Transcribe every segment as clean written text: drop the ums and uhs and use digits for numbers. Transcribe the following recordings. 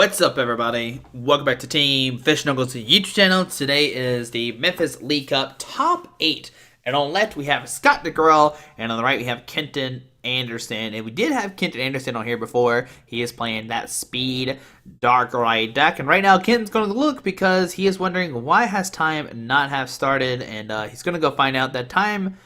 What's up, everybody? Welcome back to Team Fish Knuckles YouTube channel. Today is the Memphis League Cup Top 8. And on the left, we have Scott DeGrell, and on the right, we have Kenton Anderson. And we did have Kenton Anderson on here before. He is playing that Speed Darkrai deck. And right now, Kenton's going to look because he is wondering why has time not have started. And he's going to go find out that time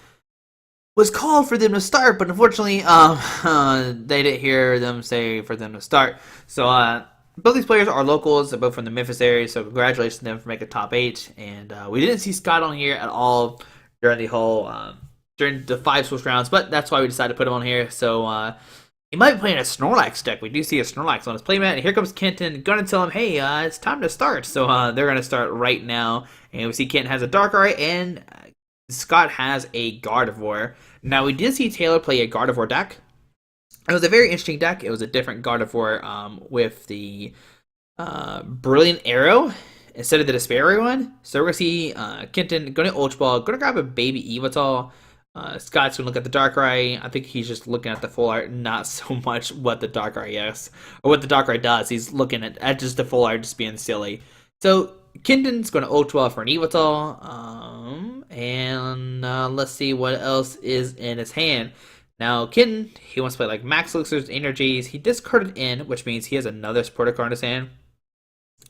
was called for them to start, but unfortunately, they didn't hear them say for them to start. So, both these players are locals, they're both from the Memphis area, so congratulations to them for making top 8. And we didn't see Scott on here at all during the whole, during the 5 Swiss rounds, but that's why we decided to put him on here. So, he might be playing a Snorlax deck. We do see a Snorlax on his playmat, and here comes Kenton, gonna tell him, hey, it's time to start. So, they're gonna start right now, and we see Kenton has a Darkrai, and Scott has a Gardevoir. Now, we did see Taylor play a Gardevoir deck. It was a very interesting deck. It was a different Gardevoir with the Brilliant Arrow instead of the Despairy one. So we're going to see Kenton going to Ultra Ball, going to grab a Baby Evital. Scott's going to look at the Darkrai. I think he's just looking at the full art, not so much what the Darkrai is, or what the Darkrai does. He's looking at just the full art, just being silly. So Kenton's going to Ultra Ball for an Evital. And let's see what else is in his hand. Now, Kenton, he wants to play like Max Elixir's Energies. He discarded in, which means he has another supporter card in his hand.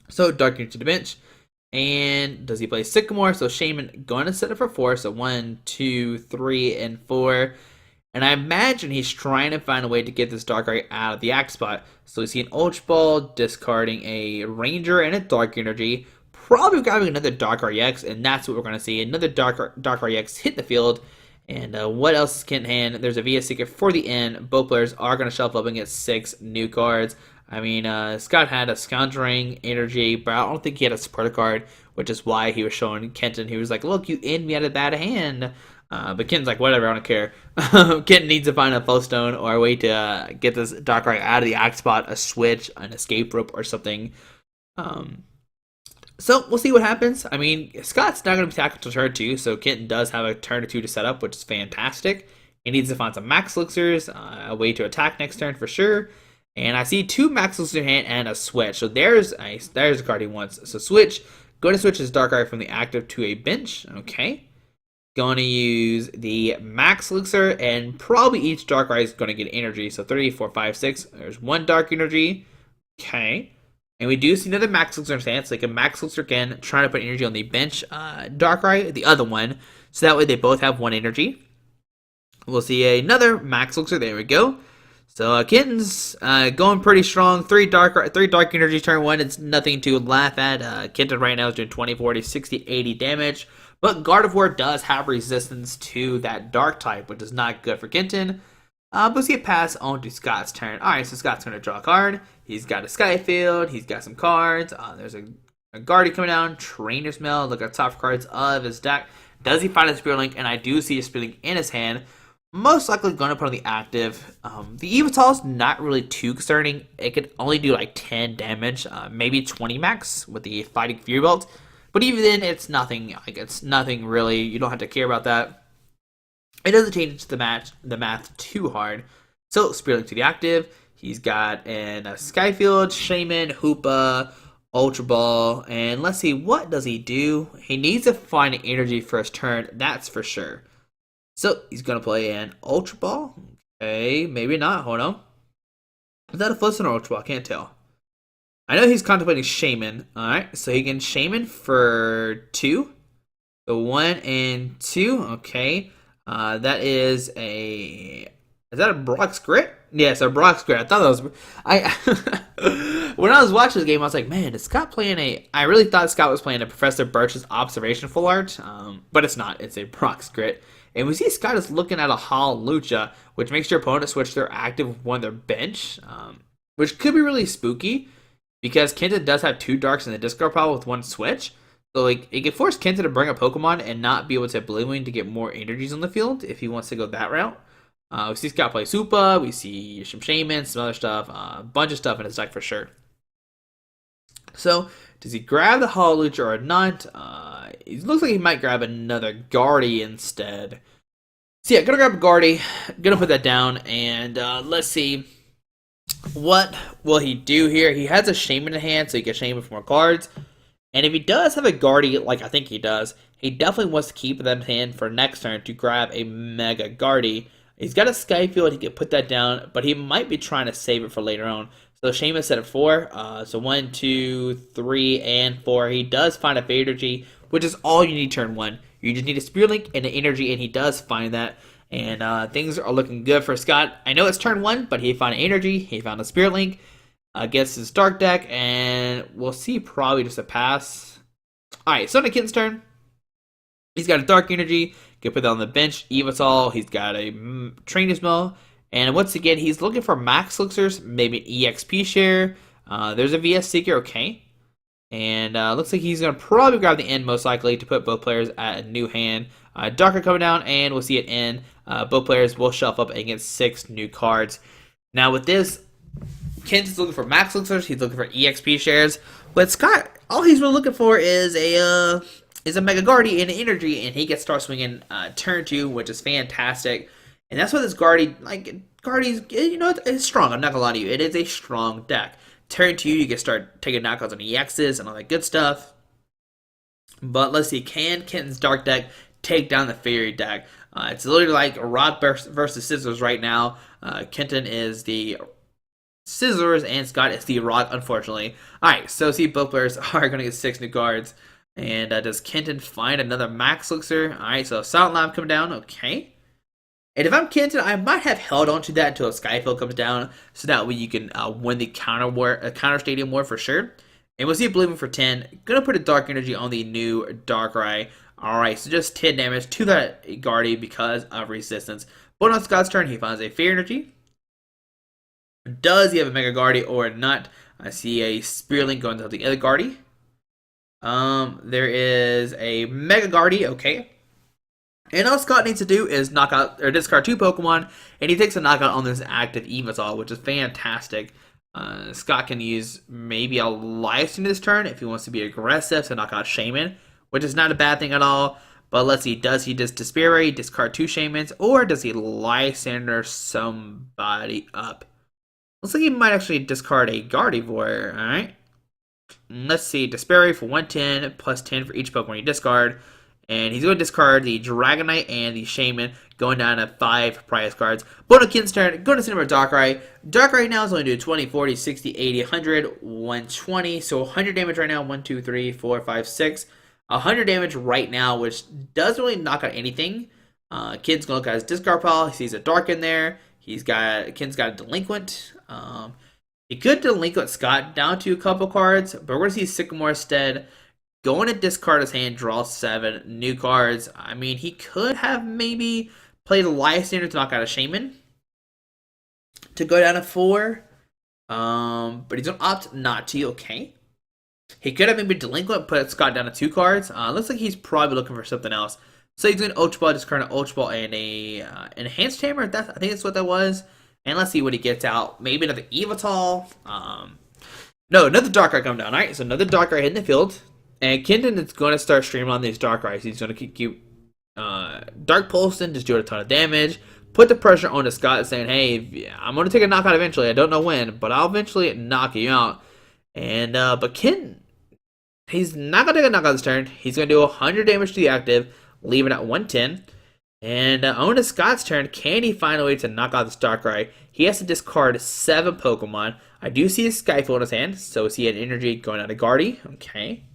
So, Dark to the bench. And does he play Sycamore? So, Shaman going to set it for 4. So, 1, 2, 3, and 4. And I imagine he's trying to find a way to get this Darkrai out of the act spot. So, we see an Ultra Ball, discarding a Ranger and a Dark Energy. Probably grabbing another Darkrai X, and that's what we're going to see. Another Darkrai X hit the field. And what else is Kenton hand? There's a VS Secret for the end. Both players are going to shuffle up and get 6 new cards. I mean, Scott had a Scoundrelling Energy, but I don't think he had a supporter card, which is why he was showing Kenton. He was like, look, you end me out of bad hand. But Kenton's like, whatever, I don't care. Kenton needs to find a Flowstone or a way to get this Darkrai out of the act spot, a switch, an escape rope, or something. So, we'll see what happens. I mean, Scott's not going to be tackled to turn 2, so Kenton does have a turn or 2 to set up, which is fantastic. He needs to find some Max Elixirs, a way to attack next turn for sure. And I see 2 Max Elixirs in hand and a switch. So, there's a card he wants. So, switch. Going to switch his Darkrai from the active to a bench. Okay. Going to use the Max Elixir, and probably each Darkrai is going to get energy. So, 3, 4, 5, 6. There's 1 Dark Energy. Okay. And we do see another Max Elixir stance, like a Max Elixir again, trying to put energy on the bench Darkrai, the other one. So that way they both have 1 energy. We'll see another Max Elixir, there we go. So Kenton's going pretty strong. 3 dark energy turn 1, it's nothing to laugh at. Kenton right now is doing 20, 40, 60, 80 damage. But Gardevoir does have resistance to that dark type, which is not good for Kenton. But we'll see it pass on to Scott's turn. Alright, so Scott's going to draw a card. He's got a Skyfield. He's got some cards. There's a Guardy coming down. Trainer's Mail. Look at the top cards of his deck. Does he find a Spirit Link? And I do see a Spirit Link in his hand. Most likely going to put on the active. The Evital is not really too concerning. It could only do like 10 damage. Maybe 20 max with the Fighting Fury Belt. But even then, it's nothing. Like, it's nothing really. You don't have to care about that. It doesn't change the math too hard. So, Spirit Link to the active. He's got a Skyfield, Shaman, Hoopa, Ultra Ball, and let's see, what does he do? He needs to find an energy for his turn, that's for sure. So, he's going to play an Ultra Ball. Okay, maybe not, hold on. Is that a Flowstone or Ultra Ball? I can't tell. I know he's contemplating Shaman. Alright, so he can Shaman for 2. So, 1 and 2, okay. That is a... Is that a Brock's Grit? Yes, a Brock's Grit. I thought that was... When I was watching this game, I was like, man, is Scott playing a... I really thought Scott was playing a Professor Birch's Observation full art, but it's not. It's a Brock's Grit. And we see Scott is looking at a Hallelujah, which makes your opponent switch their active with one of their bench, which could be really spooky, because Kenton does have 2 Darks in the discard pile with 1 switch. So, like, it could force Kenton to bring a Pokemon and not be able to Blue Wing to get more energies on the field if he wants to go that route. We see Scott play Supa, we see some Shaman, some other stuff, a bunch of stuff in his deck for sure. So, does he grab the Hallelujah or not? It looks like he might grab another Guardy instead. So yeah, gonna grab a Guardy, gonna put that down, and let's see. What will he do here? He has a Shaman in hand, so he can Shaman for more cards. And if he does have a Guardy, like I think he does, he definitely wants to keep that in hand for next turn to grab a Mega Guardy. He's got a Skyfield, he can put that down, but he might be trying to save it for later on. So Shaman set at 4. So 1, 2, 3, and 4. He does find a Fade Energy, which is all you need turn 1. You just need a Spear Link and an Energy, and he does find that. And things are looking good for Scott. I know it's turn 1, but he found an Energy, he found a Spirit Link against his Dark deck, and we'll see probably just a pass. Alright, so on Kitten's turn, he's got a Dark Energy, can put that on the bench, Evital, he's got a Trainer's Mill, and once again, he's looking for Max Elixirs, maybe an EXP share. There's a VS Seeker, okay. And looks like he's going to probably grab the end most likely to put both players at a new hand. Darker coming down, and we'll see it end. Both players will shelf up against 6 new cards. Now with this, Ken's looking for Max Elixirs, he's looking for EXP shares. But Scott, all he's really looking for is a Mega Guardy and an Energy, and he gets start swinging turn 2, which is fantastic. And that's what this Guardy, Guardy's, it's strong, I'm not going to lie to you. It is a strong deck. Turn 2, you can start taking knockouts on EXs and all that good stuff. But let's see, can Kenton's Dark deck take down the Fairy deck? It's literally like Rock versus Scissors right now. Kenton is the Scissors and Scott is the Rock, unfortunately. Alright, so see, both players are going to get 6 new cards. And does Kenton find another Max Elixir? Alright, so Silent Lab coming down, okay. And if I'm Kenton, I might have held on to that until a Skyfield comes down, so that way you can win the counter stadium war for sure. And we'll see Blooming for 10. Gonna put a Dark Energy on the new Darkrai. Alright, so just 10 damage to that Guardy because of resistance. But on Scott's turn, he finds a Fear Energy. Does he have a Mega Guardy or not? I see a Spear Link going to the other Guardy. There is a Mega Guardy, okay. And all Scott needs to do is knock out or discard 2 Pokemon, and he takes a knockout on this active Evital, which is fantastic. Scott can use maybe a Lysin this turn if he wants to be aggressive to knock out Shaman, which is not a bad thing at all. But let's see, does he just Despair Ray, discard 2 Shamans, or does he Lysander somebody up? Looks like he might actually discard a Gardevoir, alright? Let's see, Despair Ray for 110, plus 10 for each Pokemon you discard. And he's going to discard the Dragonite and the Shaman, going down to 5 prize cards. Bonokin's turn, going to send him a Darkrai. Darkrai now is only doing 20, 40, 60, 80, 100, 120. So 100 damage right now, 1, 2, 3, 4, 5, 6. 100 damage right now, which doesn't really knock out anything. Kid's going to look at his discard pile. He sees a Dark in there. Kid's got a Delinquent. He could Delinquent Scott down to a couple cards, but we're going to see Sycamore instead. Going to discard his hand, draw 7 new cards. I mean, he could have maybe played a Lysander to knock out a Shaman to go down to 4. But he's going to opt not to, okay. He could have maybe Delinquent, put Scott down to 2 cards. Looks like he's probably looking for something else. So he's going to Ultra Ball, discard an Ultra Ball and a Enhanced Hammer. I think that's what that was. And let's see what he gets out. Maybe another Evital. No, another Darkrai coming down. Alright, so another Darkrai hitting the field. And Kenton is going to start streaming on these Darkrai's. He's going to keep Dark Pulsing, just doing a ton of damage. Put the pressure on to Scott, saying, hey, I'm going to take a knockout eventually. I don't know when, but I'll eventually knock you out. And but Kenton, he's not going to take a knockout this turn. He's going to do 100 damage to the active, leaving at 110. And on to Scott's turn, can he find a way to knock out this Darkrai? He has to discard 7 Pokemon. I do see a Skyfield in his hand, so he had energy going out of Guardy. Okay.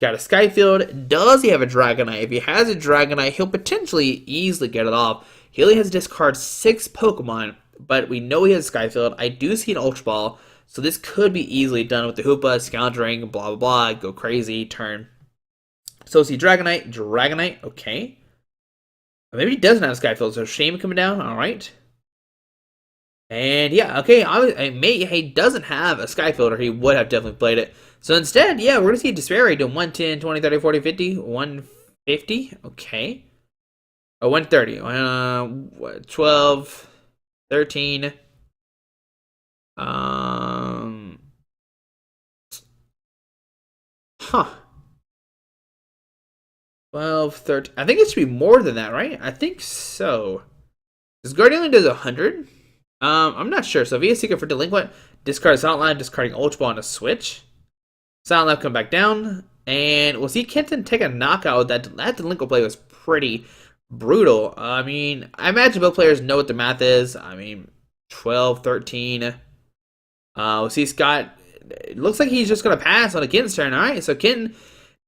Got a Skyfield. Does he have a Dragonite? If he has a Dragonite, he'll potentially easily get it off. He only has to discard 6 Pokemon, but we know he has a Skyfield. I do see an Ultra Ball, so this could be easily done with the Hoopa, Scoundering, blah, blah, blah, go crazy, turn. So see Dragonite, okay. Maybe he doesn't have a Skyfield, so Shame coming down, alright. And yeah, okay, he doesn't have a Skyfield, or he would have definitely played it. So instead, yeah, we're going to see Despair Ray doing 110, 20, 30, 40, 50, 150, okay. Oh, 130, 12, 13, huh. 12, 13, I think it should be more than that, right? I think so. This Guardian does 100. I'm not sure. So VS Secret for Delinquent, discard Silent Lab, discarding Ultra Ball on a switch. Silent Lab come back down, and we'll see Kenton take a knockout. That Delinquent play was pretty brutal. I mean, I imagine both players know what the math is. I mean, 12, 13. We'll see Scott. It looks like he's just going to pass on a Kenton's turn. All right, so Kenton,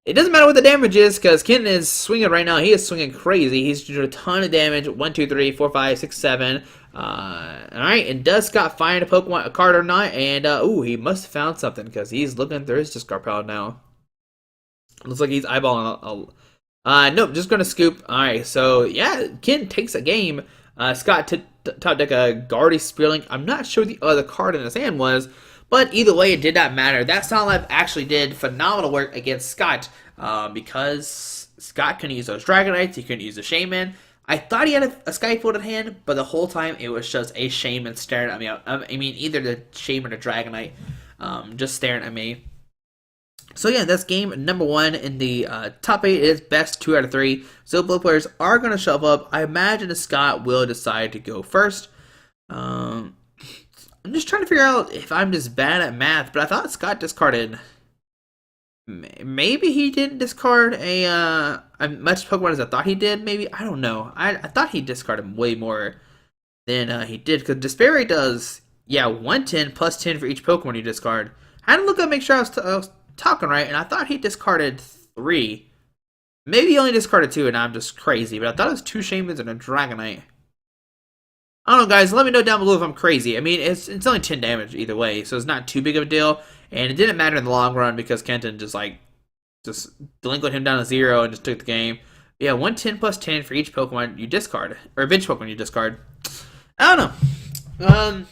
it doesn't matter what the damage is because Kenton is swinging right now. He is swinging crazy. He's doing a ton of damage. 1, 2, 3, 4, 5, 6, 7. All right, and does Scott find a Pokemon, a card or not? And, ooh, he must have found something because he's looking through his discard pile now. Looks like he's eyeballing nope, just going to scoop. All right, so, yeah, Kenton takes a game. Scott top deck a Guardy Spearlink. I'm not sure what the other card in his hand was, but either way, it did not matter. That Silent Lab actually did phenomenal work against Scott because Scott couldn't use those Dragonites. He couldn't use the Shaman. I thought he had a Skyfield in hand, but the whole time it was just a Shaman staring at me. I mean, either the Shaman or Dragonite just staring at me. So yeah, that's game number 1 in the top 8. It is best 2 out of 3. So both players are going to shove up. I imagine the Scott will decide to go first. I'm just trying to figure out if I'm just bad at math, but I thought Scott discarded. Maybe he didn't discard a much Pokemon as I thought he did. Maybe, I don't know. I thought he discarded way more than he did because Despair does 110 plus 10 for each Pokemon you discard. I had to look up, make sure I was talking right, and I thought he discarded 3. Maybe he only discarded 2, and I'm just crazy. But I thought it was 2 Shamans and a Dragonite. I don't know, guys. Let me know down below if I'm crazy. I mean, it's only 10 damage either way, so it's not too big of a deal. And it didn't matter in the long run because Kenton just delinquent him down to 0 and just took the game. Yeah, 110 plus 10 for each Pokemon you discard, or bench Pokemon you discard. I don't know.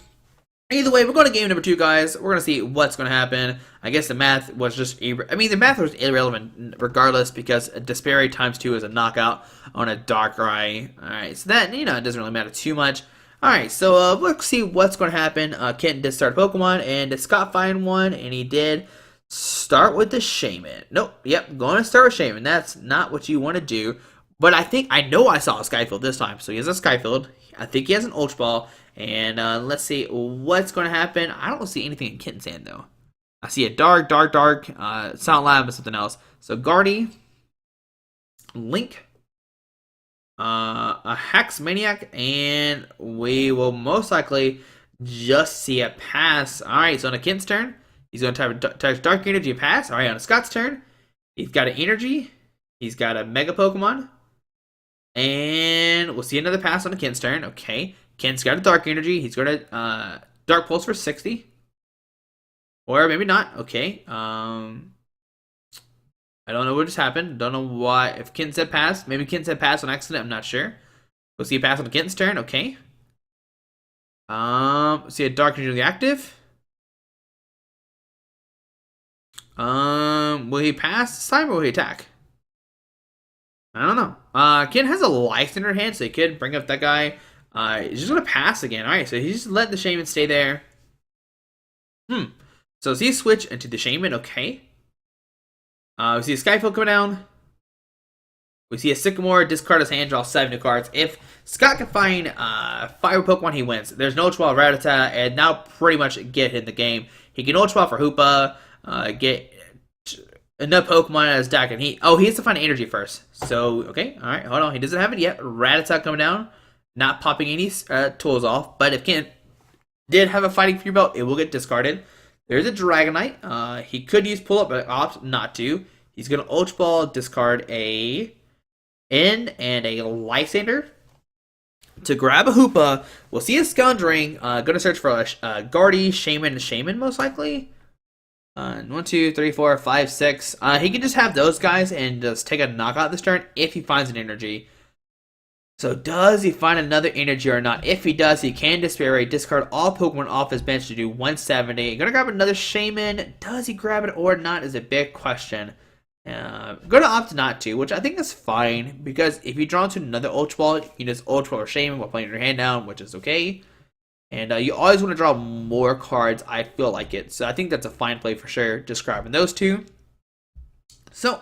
Either way, we're going to game number 2, guys. We're going to see what's going to happen. I guess the math was just... I mean, the math was irrelevant regardless because Despair times 2 is a knockout on a Darkrai. Alright, so that, it doesn't really matter too much. Alright, so let's see what's going to happen. Kenton did start Pokemon, and did Scott find one? And he did start with the Shaman. Nope, yep, going to start with Shaman. That's not what you want to do. But I know I saw a Skyfield this time. So he has a Skyfield. I think he has an Ultra Ball. And let's see what's going to happen. I don't see anything in Kenton's hand, though. I see a Dark, Silent Lab, and something else. So Guardy, Link, a Hex Maniac, and we will most likely just see a pass. Alright, so on a Kenton's turn, he's going to type Dark Energy, pass. Alright, on a Scott's turn, he's got an Energy, he's got a Mega Pokemon, and we'll see another pass on a Kenton's turn. Okay. Ken's got a Dark Energy. He's got a Dark Pulse for 60. Or maybe not. Okay. I don't know what just happened. Don't know why. If Ken said pass. Maybe Ken said pass on accident. I'm not sure. We'll see a pass on Ken's turn. Okay. See a Dark Energy active. Will he pass this time or will he attack? I don't know. Ken has a Life in her hand, so he could bring up that guy. He's just going to pass again. Alright, so he's just let the Shaman stay there. So does he switch into the Shaman? Okay. We see a Skyfield coming down. We see a Sycamore, discard his hand, draw 7 new cards. If Scott can find Fire Pokemon, he wins. There's no Ultra Ball, Rattata, and now pretty much get in the game. He can Ultra Ball for Hoopa, get enough Pokemon as deck, and he has to find energy first. So, okay, alright, hold on. He doesn't have it yet. Rattata coming down. Not popping any tools off, but if Kent did have a Fighting Fury Belt, it will get discarded. There's a Dragonite. He could use Pull Up, but opts not to. He's going to Ultra Ball, discard a N and a Lysander. To grab a Hoopa, we'll see a Scundring. Going to search for a Guardy, Shaman most likely. 1, 2, 3, 4, 5, 6. He can just have those guys and just take a knockout this turn if he finds an energy. So does he find another energy or not? If he does, he can Despair, discard all Pokemon off his bench to do 170. Gonna grab another Shaman. Does he grab it or not is a big question. Gonna opt not to, which I think is fine, because if you draw into another Ultra Ball, you just Ultra Ball or Shaman while playing your hand down, which is okay. And you always want to draw more cards, I feel like it. So I think that's a fine play for sure, just grabbing those two. So,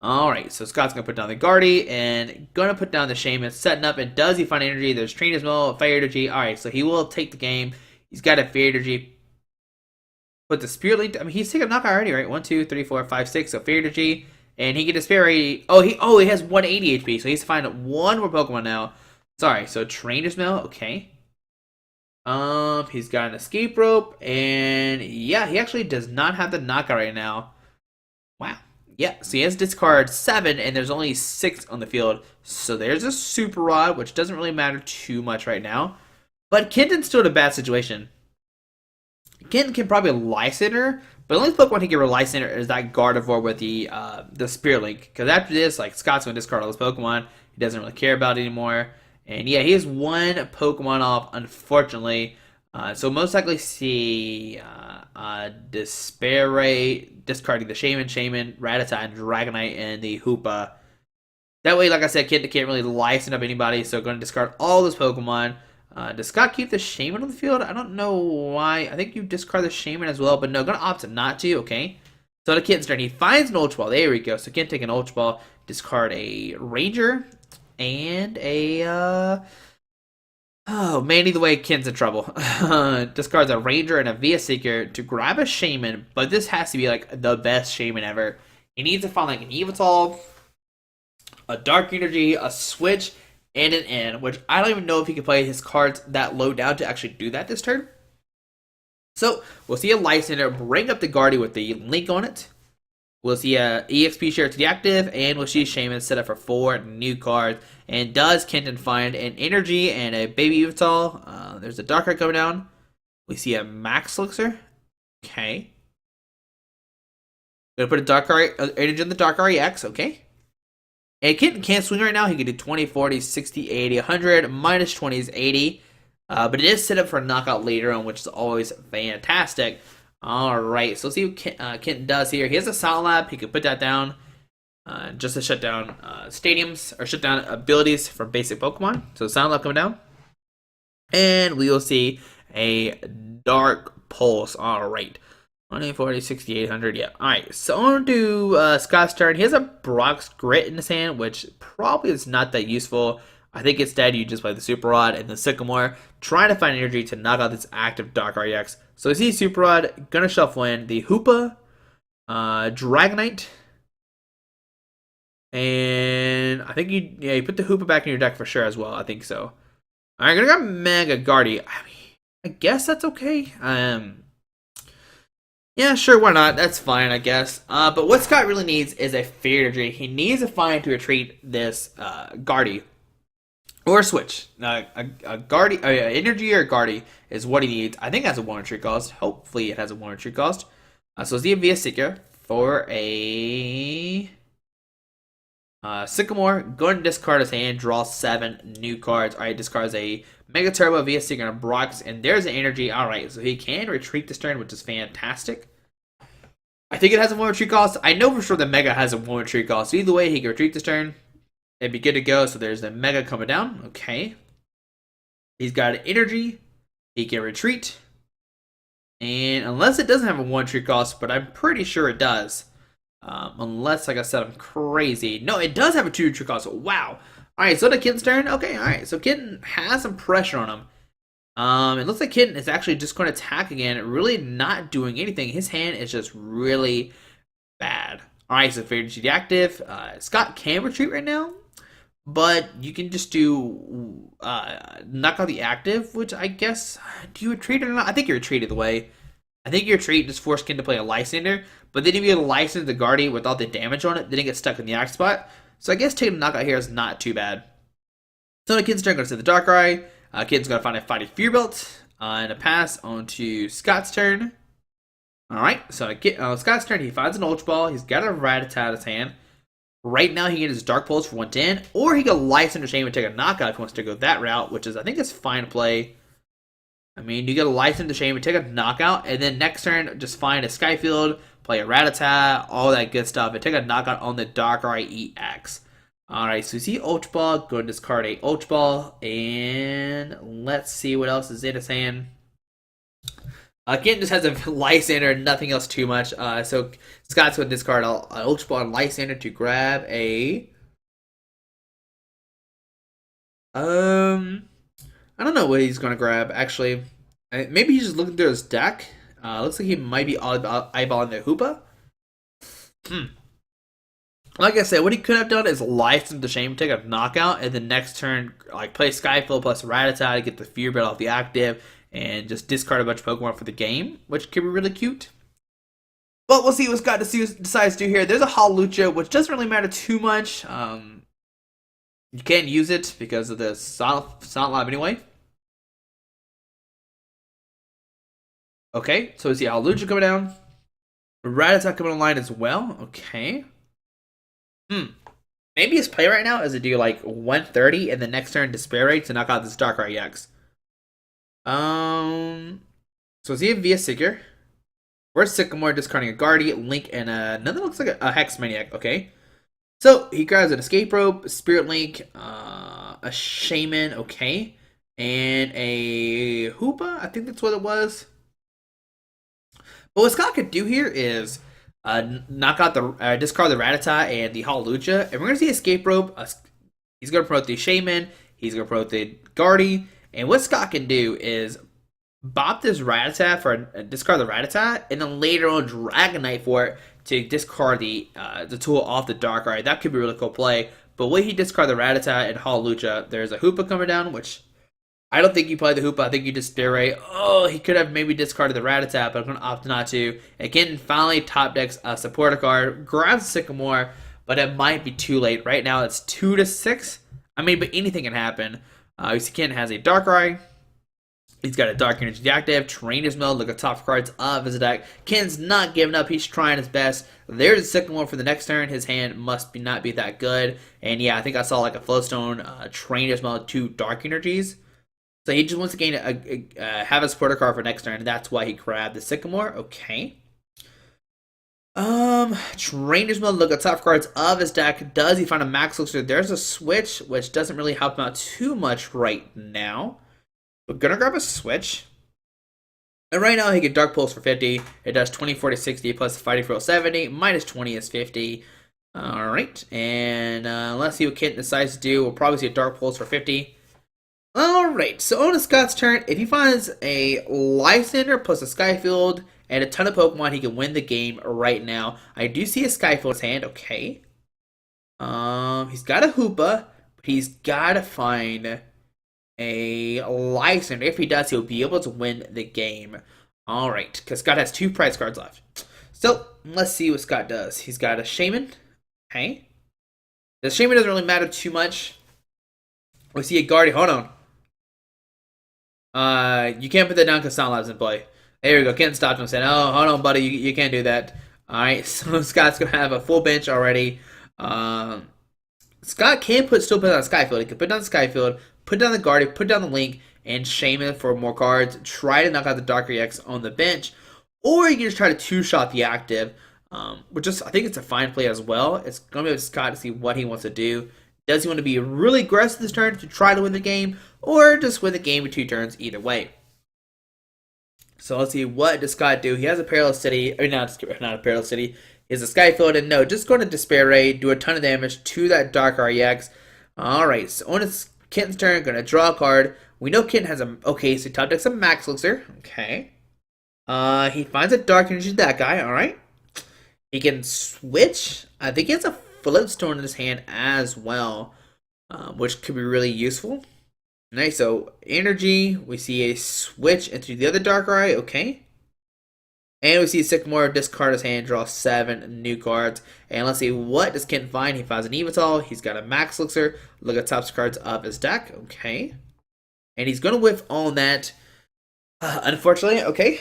Alright, so Scott's going to put down the Guardy and going to put down the Shaman, setting up. And does he find energy? There's Trainer's Mill, Fire Energy. Alright, so he will take the game. He's got a Fire Energy. Put the Spirit Link. I mean, he's taking a knockout already, right? 1, 2, 3, 4, 5, 6. So Fire Energy. And he can Despair. Oh, he has 180 HP. So he has to find one more Pokemon now. Sorry, so Trainer's Mill. Okay. He's got an Escape Rope. And yeah, he actually does not have the knockout right now. Wow. Yeah, so he has discard 7, and there's only 6 on the field. So there's a Super Rod, which doesn't really matter too much right now. But Kenton's still in a bad situation. Kenton can probably Lysander, but the only Pokemon he can Lysander is that Gardevoir with the Spirit Link. Because after this, like, Scott's going to discard all his Pokemon. He doesn't really care about it anymore. And yeah, he has one Pokemon off, unfortunately. So most likely see Despair, discarding the Shaman, Rattata, and Dragonite, and the Hoopa. That way, like I said, Kid can't really license up anybody, so going to discard all those Pokemon. Does Scott keep the Shaman on the field? I don't know why. I think you discard the Shaman as well, but no, going to opt not to, okay. So the Kid's turn. He finds an Ultra Ball. There we go. So Kid take an Ultra Ball, discard a Ranger, and a... Oh man, either way, Ken's in trouble. Discards a Ranger and a Via Seeker to grab a Shaman, but this has to be like the best Shaman ever. He needs to find like an Evital, a Dark Energy, a Switch, and an N, which I don't even know if he can play his cards that low down to actually do that this turn. So we'll see a Lysander bring up the Guardy with the link on it. We'll see a EXP share to the active, and we'll see Shaman set up for 4 new cards. And does Kenton find an Energy and a Baby Evital? There's a Darkrai coming down. We see a Max Elixir. Okay. Gonna put a Darkrai Energy in the Darkrai X. Okay. And Kenton can't swing right now. He can do 20, 40, 60, 80, 100. Minus 20 is 80. But it is set up for a knockout later on, which is always fantastic. Alright, so let's see what Kenton does here. He has a Silent Lab. He could put that down just to shut down stadiums, or shut down abilities from basic Pokemon. So Silent Lab coming down. And we will see a Dark Pulse. Alright. 20, 40, 60, 800, yeah. Alright, so on to Scott's turn. He has a Brock's Grit in his hand, which probably is not that useful. I think instead you just play the Super Rod and the Sycamore, trying to find energy to knock out this active Darkrai X. So I see Super Rod, gonna shuffle in the Hoopa, Dragonite, and I think you put the Hoopa back in your deck for sure as well. I think so. Alright, gonna grab Mega Guardy. I mean, I guess that's okay. Yeah, sure, why not? That's fine, I guess. But what Scott really needs is a Fairy Energy. He needs to find to retreat this Guardy. Or switch. A Guardy, Energy or Guardy is what he needs. I think it has a 1 retreat cost. Hopefully it has a 1 retreat cost. So it's the Via Seeker for a Sycamore. Go and discard his hand. Draw 7 new cards. Alright, discards a Mega Turbo, Via Seeker, and a Brox. And there's an Energy. Alright, so he can retreat this turn, which is fantastic. I think it has a 1 retreat cost. I know for sure the Mega has a 1 retreat cost. So either way, he can retreat this turn. It'd be good to go. So there's the Mega coming down. Okay. He's got an Energy. He can retreat. And unless it doesn't have a 1 retreat cost, but I'm pretty sure it does. Unless, like I said, I'm crazy. No, it does have a 2 retreat cost. Wow. Alright, so the Kitten's turn. Okay, alright. So Kitten has some pressure on him. It looks like Kitten is actually just going to attack again. Really not doing anything. His hand is just really bad. Alright, so Fairy Energy active. Scott can retreat right now. But you can just do knock out the active, which I guess, do you retreat or not? I think you retreat either way. I think you retreat, just force Ken to play a Lysander, but then if you license the Guardy without the damage on it, then it gets stuck in the act spot. So I guess taking a knockout here is not too bad. So the Kid's turn goes to the Darkrai. Kid's going to find a Fighting Fear Belt and a pass onto Scott's turn. Alright, so Scott's turn, he finds an Ultra Ball. He's got a Rattata in his hand. Right now, he can get his Dark Pulse for 110, or he can Lysander Shame and take a knockout if he wants to go that route, which is, I think, is fine play. I mean, you get a Lysander Shame and take a knockout, and then next turn, just find a Skyfield, play a Rattata, all that good stuff, and take a knockout on the Darkrai EX. Alright, so you see Ultra Ball, go and discard a Ultra Ball, and let's see what else is in his hand. Kent just has a Lysander and nothing else too much. So Scott's going to discard an Ultra Ball on Lysander to grab a. Um, I don't know what he's going to grab, actually. Maybe he's just looking through his deck. Looks like he might be eyeballing the Hoopa. Hmm. Like I said, what he could have done is license the Shame, take a knockout, and then next turn, like play Skyflow plus Rattata to get the Fear Bed off the active, and just discard a bunch of Pokemon for the game, which could be really cute. But we'll see what Scott decides to do here. There's a Hawlucha, which doesn't really matter too much. You can't use it because of the Silent Lab anyway. Okay, so we see Hawlucha coming down. Rattata coming online as well. Okay. Maybe his play right now is to do like 130 and the next turn Despair Rate to knock out this Darkrai EX. So is he a Via Seeker? Where's Sycamore discarding a Guardian, Link, and another looks like a Hex Maniac. Okay. So he grabs an Escape Rope, Spirit Link, a Shaman, okay. And a Hoopa, I think that's what it was. But what Scott could do here is knock out the discard the Rattata and the Hawlucha, and we're gonna see Escape Rope. He's gonna promote the Shaman. He's gonna promote the Guardy, and what Scott can do is bop this Rattata for discard the Rattata, and then later on Dragonite for it to discard the tool off the Darkrai. That could be a really cool play. But when he discard the Rattata and Hawlucha, there's a Hoopa coming down, which I don't think you play the Hoopa. I think you just Despair Ray. Oh, he could have maybe discarded the Rattata, but I'm going to opt not to. Again, finally top decks a supporter card. Grabs Sycamore, but it might be too late. Right now, it's 2-6. I mean, but anything can happen. Ken has a Darkrai. He's got a Dark Energy active, Trainer's Mode, look at top cards of his deck. Ken's not giving up, he's trying his best. There's a Sycamore for the next turn. His hand must not be that good. And yeah, I think I saw like a Flowstone, Trainer's Mode, 2 Dark Energies. So he just wants to gain have a supporter card for next turn, and that's why he grabbed the Sycamore. Okay. Trainer's Mode, look at top cards of his deck. Does he find a Max Elixir? There's a switch, which doesn't really help him out too much right now. We're gonna grab a switch. And right now he can Dark Pulse for 50. It does 20, 40, 60 plus Fighting for 70. Minus 20 is 50. Alright. And let's see what Kent decides to do. We'll probably see a Dark Pulse for 50. Alright, so on Scott's turn, if he finds a Lysander plus a Skyfield and a ton of Pokemon, he can win the game right now. I do see a Skyfield in his hand, okay. He's got a Hoopa, but he's gotta find a Lysander. If he does, he'll be able to win the game. Alright, because Scott has 2 prize cards left. So, let's see what Scott does. He's got a Shaman, okay. The Shaman doesn't really matter too much. We see a Guardian, hold on. You can't put that down because Sound Lab's in play. There we go. Ken stopped him and said, "Oh, hold on, buddy. You can't do that." All right. So Scott's gonna have a full bench already. Scott can still put down Skyfield. He can put down Skyfield, put down the Guardian, put down the Link, and Shaman for more cards. Try to knock out the Darkrai EX on the bench, or you can just try to two-shot the active, which is I think it's a fine play as well. It's gonna be up to Scott to see what he wants to do. Does he want to be really aggressive this turn to try to win the game, or just win the game in 2 turns either way? So let's see, what does Scott do? He has a Perilous City, or not a Perilous City. He has a Skyfield, and no, just going to Despair Ray, do a ton of damage to that Darkrai EX. Alright, so on Ken's turn, going to draw a card. We know Ken has a, okay, so top decks a Max Elixir, okay. He finds a Dark Energy, that guy, alright. He can switch, I think he has a Floatstone in his hand as well, which could be really useful. Nice, so energy, we see a switch into the other Darkrai, okay. And we see Sycamore discard his hand, draw 7 new cards. And let's see, what does Kent find? He finds an Evital, he's got a Max Elixir, look at top cards of his deck, okay. And he's going to whiff on that, unfortunately, okay.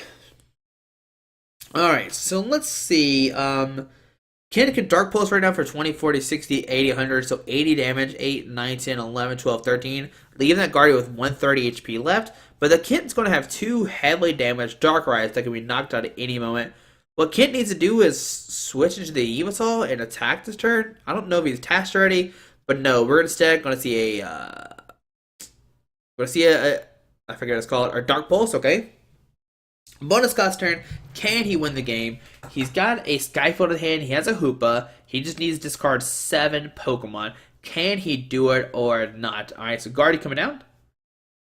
Alright, so let's see, Ken can Dark Pulse right now for 20, 40, 60, 80, 100, so 80 damage, 8, 9, 10, 11, 12, 13, leaving that Guardian with 130 HP left, but the Ken's going to have 2 heavily damaged Darkrai's that can be knocked out at any moment. What Kent needs to do is switch into the Evital and attack this turn. I don't know if he's attached already, but no, we're instead going to see a, I forget what it's called, or Dark Pulse, okay? Bonus Scott's turn. Can he win the game? He's got a Skyfield in hand. He has a Hoopa. He just needs to discard 7 Pokemon. Can he do it or not? Alright, so Guardy coming down.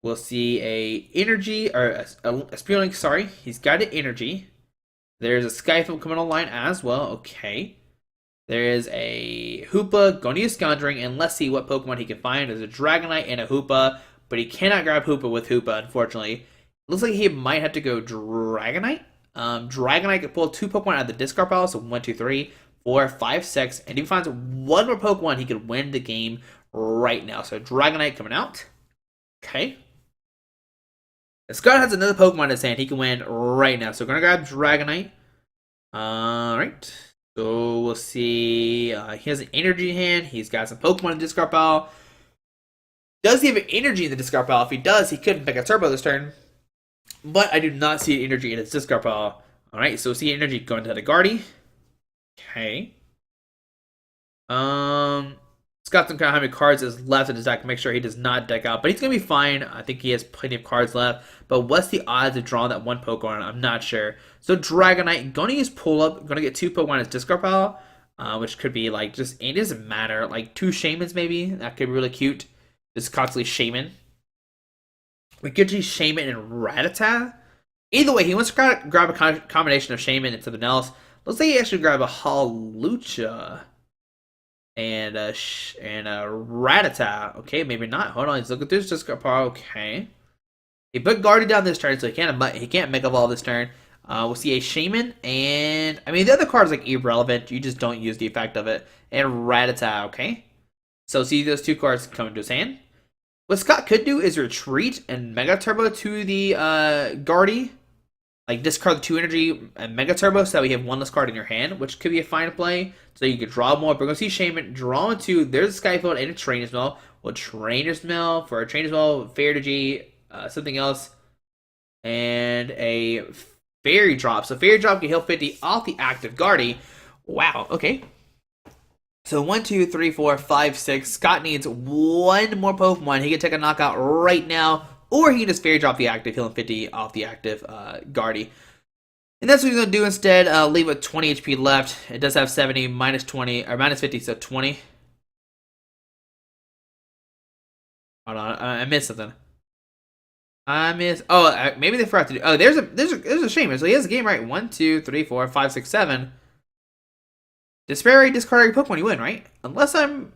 We'll see a energy, or a Spearlink, sorry. He's got an energy. There's a Skyfield coming online as well. Okay. There is a Hoopa, going to use Conjuring, and let's see what Pokemon he can find. There's a Dragonite and a Hoopa, but he cannot grab Hoopa with Hoopa, unfortunately. Looks like he might have to go Dragonite. Dragonite can pull 2 Pokemon out of the discard pile, so 1, 2, 3, 4, 5, 6. And if he finds 1 more Pokemon, he could win the game right now. So Dragonite coming out. Okay. Scott has another Pokemon in his hand. He can win right now. So we're going to grab Dragonite. Alright. So we'll see. He has an energy in hand. He's got some Pokemon in the discard pile. Does he have an energy in the discard pile? If he does, he could Mega Turbo this turn. But I do not see energy in his discard pile. Alright, so see energy going to the Guardy. Okay. Scott's gonna count how many cards is left in his deck. Make sure he does not deck out. But he's gonna be fine. I think he has plenty of cards left. But what's the odds of drawing that 1 Pokemon? I'm not sure. So Dragonite, gonna use pull up. Gonna get 2 Pokemon in his discard pile. Which could be like just, it doesn't matter. Like 2 Shamans maybe. That could be really cute. This constantly Shaman. We could use Shaman and Rattata. Either way, he wants to grab a combination of Shaman and something else. Let's say he actually grab a Hawlucha and a Rattata. Okay, maybe not. Hold on, he's looking through his discard pile. Okay, he put Guardy down this turn, so he can't make up all this turn. We'll see a Shaman, and I mean the other cards like irrelevant. You just don't use the effect of it. And Rattata. Okay, so see those 2 cards come into his hand. What Scott could do is retreat and Mega Turbo to the Guardy. Like discard the 2 energy and Mega Turbo so that we have 1 less card in your hand, which could be a fine play. So you could draw more. But we're going to see Shaman draw 2. There's a Skyfield and a Trainer's Mill. Well, Trainer's Mill for a Trainer's Mill, Fair Energy, something else, and a Fairy Drop. So Fairy Drop can heal 50 off the active Guardy. Wow, okay. So 1, 2, 3, 4, 5, 6. Scott needs 1 more Pokemon. He can take a knockout right now, or he can just Fairy Drop the active, healing 50 off the active Guardy. And that's what he's going to do instead. Leave with 20 HP left. It does have 70, minus 20, or minus 50, so 20. Hold on, I missed something. Maybe they forgot to do. Oh, there's a Shaman. So he has a game right. 1, 2, 3, 4, 5, 6, 7. Discard every Pokemon you win, right? Unless I'm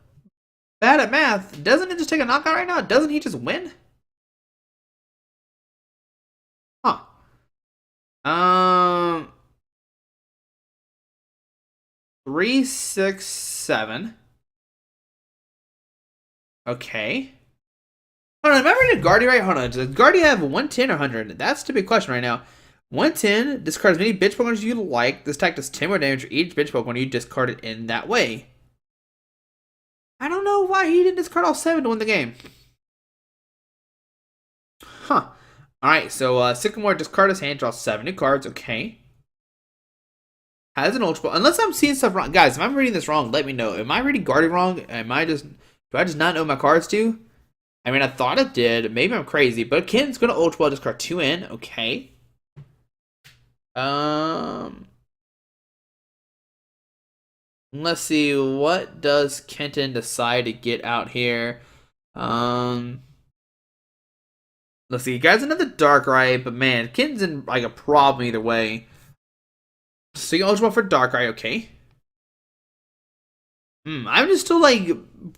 bad at math, doesn't it just take a knockout right now? Doesn't he just win? Huh. 3, 6, 7. Okay. Hold on, remember the Guardy, right? Hold on, does Guardy have 110 or 100? That's the big question right now. 110, discard as many bitch Pokemon as you like. This attack does 10 more damage for each bitch Pokemon you discard it in that way. I don't know why he didn't discard all 7 to win the game. Huh. Alright, so Sycamore discard his hand, draw 7 new cards. Okay. Has an Ultra Ball. Unless I'm seeing stuff wrong. Guys, if I'm reading this wrong, let me know. Am I reading Guardy wrong? Do I just not know my cards too? I mean, I thought it did. Maybe I'm crazy. But Ken's going to Ultra Ball, discard 2 in. Okay. Let's see. What does Kenton decide to get out here? Let's see. He got another Darkrai, but man, Kenton's in like a problem either way. So you Ultra Ball for Darkrai, okay. I'm just still like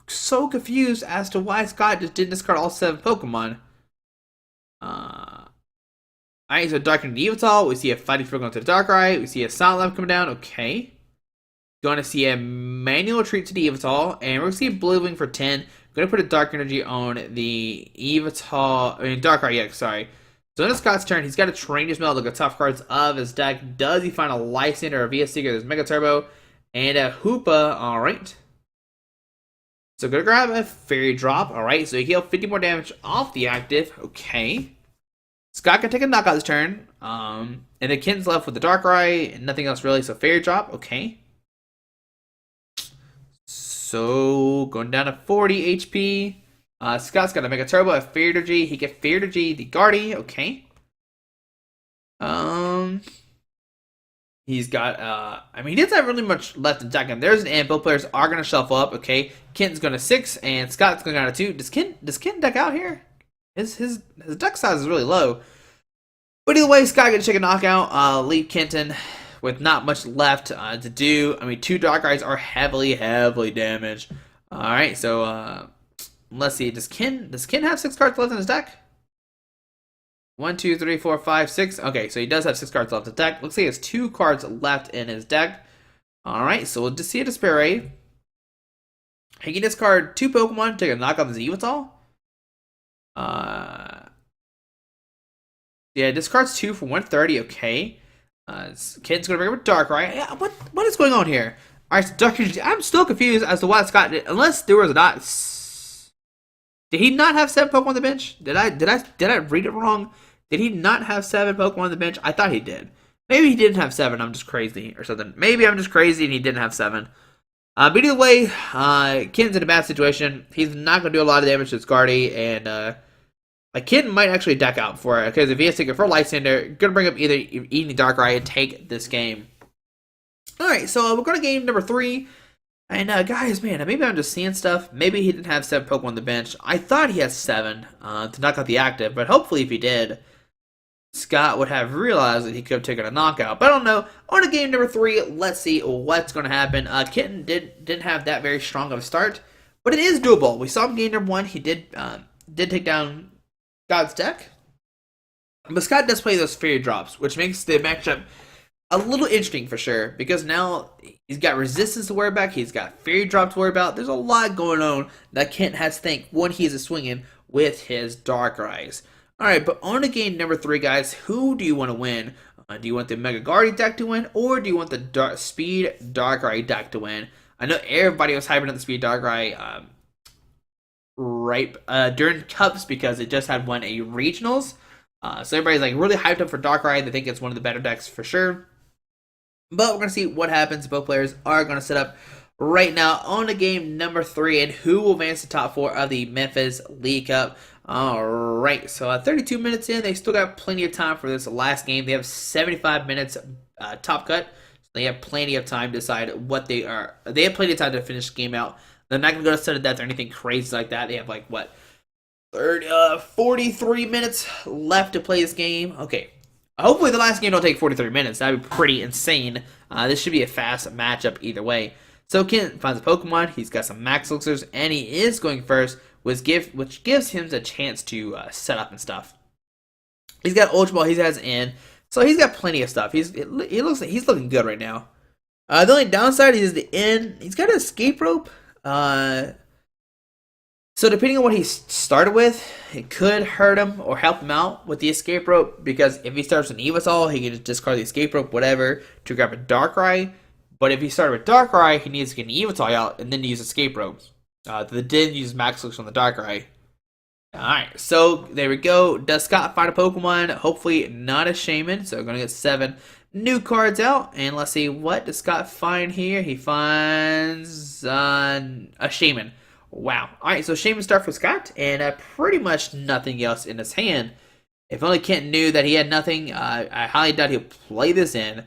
so confused as to why Scott just didn't discard all 7 Pokemon. Alright, so Darkrai Yveltal. We see a Fighting Spirit going to the Darkrai. We see a Silent Lab coming down. Okay. Going to see a Manual Retreat to the Yveltal. And we're going to see a Blue Wing for 10. Going to put a Dark Energy on the Darkrai, yeah, sorry. So in Scott's turn, he's got a Trainer's Mill. Look at top cards of his deck. Does he find a Lysander or a VS Seeker? There's Mega Turbo and a Hoopa. Alright. So gonna grab a Fairy Drop. Alright, so he heal 50 more damage off the active. Okay. Scott can take a knockout this turn. And then Ken's left with the Darkrai and nothing else really. So Fairy Drop. Okay. So going down to 40 HP. Scott's got a Mega Turbo, a Fairy Energy. He can Fairy Energy the Guardy. Okay. He's got, I mean, he doesn't have really much left in deck. And there's an ant. Both players are going to shuffle up. Okay, Kenton's going to 6, and Scott's going down to 2. Does Kenton deck out here? His deck size is really low. But either way, Scott gets to take a knockout. Leave Kenton with not much left to do. I mean, 2 Darkrai's are heavily damaged. All right, so let's see. Does Ken have 6 cards left in his deck? 1, 2, 3, 4, 5, 6. Okay, so he does have 6 cards left in his deck. Looks like he has 2 cards left in his deck. All right, so we'll just see a Despair. He can discard 2 Pokemon, take a knockout of the Yveltal. Yeah, discards 2 for 130. Okay. Ken's gonna bring up a Darkrai. Yeah, what is going on here? All right, so Darkrai. I'm still confused as to why Scott did. Unless there was not. Did he not have 7 Pokemon on the bench? Did I read it wrong? Did he not have 7 Pokemon on the bench? I thought he did. Maybe he didn't have 7. I'm just crazy or something. Maybe I'm just crazy and he didn't have 7. But either way, Ken's in a bad situation. He's not going to do a lot of damage to his Guardy, and Ken might actually deck out for it, because if he has to take it for Lysander, going to bring up either Eating Darkrai and take this game. Alright, so we're going to game number 3. And guys, man, maybe I'm just seeing stuff. Maybe he didn't have 7 Pokemon on the bench. I thought he has 7 to knock out the active, but hopefully if he did, Scott would have realized that he could have taken a knockout. But I don't know. On to game number 3, let's see what's going to happen. Kitten didn't have that very strong of a start, but it is doable. We saw him game number 1. He did take down Scott's deck. But Scott does play those Fairy Drops, which makes the matchup a little interesting for sure, because now he's got Resistance to worry about, he's got Fairy Drop to worry about. There's a lot going on that Kent has to think when he's swinging with his Darkrai's. Alright, but on to game number 3, guys, who do you want to win? Do you want the Mega Guardian deck to win, or do you want the Speed Darkrai deck to win? I know everybody was hyping up the Speed Darkrai during Cups because it just had won a Regionals. So everybody's like really hyped up for Darkrai. They think it's one of the better decks for sure. But we're going to see what happens. Both players are going to set up right now on to game number 3, and who will advance the top 4 of the Memphis League Cup. Alright, so 32 minutes in, they still got plenty of time for this last game. They have 75 minutes top cut, so they have plenty of time to decide what they are. They have plenty of time to finish the game out. They're not going to go to sudden death or anything crazy like that. They have like, what, 43 minutes left to play this game. Okay. Hopefully the last game don't take 43 minutes. That would be pretty insane. This should be a fast matchup either way. So Ken finds a Pokemon. He's got some Max Elixirs, and he is going first, which gives him a chance to set up and stuff. He's got Ultra Ball. He has in, so he's got plenty of stuff. It looks like he's looking good right now. The only downside is the end. He's got an Escape Rope. So depending on what he started with, it could hurt him or help him out with the Escape Rope, because if he starts with an Yveltal, he can just discard the Escape Rope, whatever, to grab a Darkrai. But if he started with Darkrai, he needs to get an Yveltal out and then use Escape Rope. Then use Max Elixir on the Darkrai. Alright, so there we go. Does Scott find a Pokemon? Hopefully not a Shaman. So we're going to get 7 new cards out. And let's see, what does Scott find here? He finds a Shaman. Wow. Alright, so Shaman start for Scott, and pretty much nothing else in his hand. If only Kent knew that he had nothing, I highly doubt he'll play this in.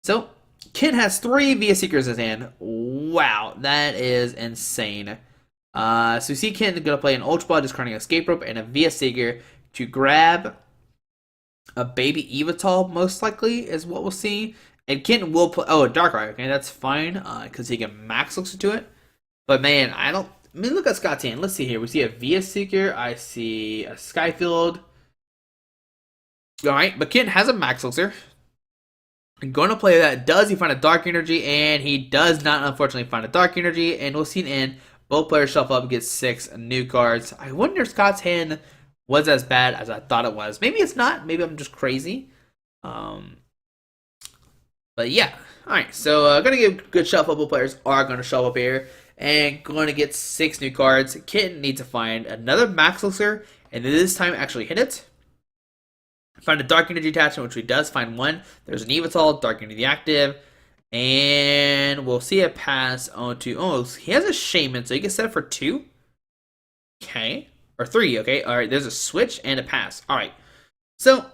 So, Kent has 3 VS Seekers in his hand. Wow, that is insane. So you see Kent going to play an Ultra Ball, discarding an Escape Rope, and a VS Seeker to grab a Baby Yveltal, most likely, is what we'll see. And Kent will play, a Darkrai, okay, that's fine, because he can Max Elixir to it. But man, I mean, look at Scott's hand. Let's see here. We see a VS Seeker. I see a Skyfield. Alright, but Kent has a Max Elixir. I'm going to play that. Does he find a Dark Energy? And he does not, unfortunately, find a Dark Energy. And we'll see an end. Both players shuffle up and get 6 new cards. I wonder if Scott's hand was as bad as I thought it was. Maybe it's not. Maybe I'm just crazy. But yeah. Alright, so going to give a good shuffle. Both players are going to shuffle up here. And going to get 6 new cards. Kitten needs to find another Max Elixir, and this time actually hit it. Find a Dark Energy attachment, which he does find 1. There's an Yveltal, Dark Energy active, and we'll see it pass on to. Oh, he has a Shaman, so he can set it for 2. Okay, or 3. Okay, all right. There's a switch and a pass. All right. So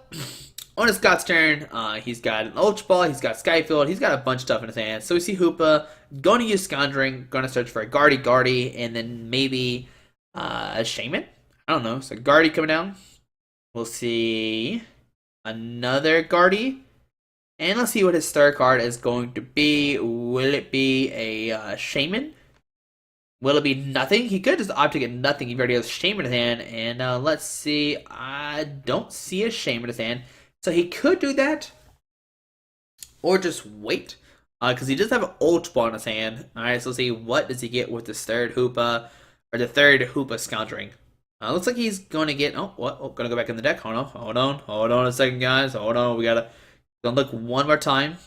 On his Scott's turn, he's got an Ultra Ball, he's got Skyfield, he's got a bunch of stuff in his hand. So we see Hoopa going to use Scondring, going to search for a Guardy, and then maybe a Shaman. I don't know. So Guardy coming down. We'll see another Guardy. And let's see what his third card is going to be. Will it be a Shaman? Will it be nothing? He could just opt to get nothing. He already has Shaman in his hand. And let's see. I don't see a Shaman in his hand. So he could do that. Or just wait. Because he does have an Ultra Ball in his hand. Alright, so let's see. What does he get with this third Hoopa? Or the third Hoopa Scountering. Looks like he's going to get... Oh, what? Oh, going to go back in the deck. Hold on a second, guys. Hold on. We got to look one more time.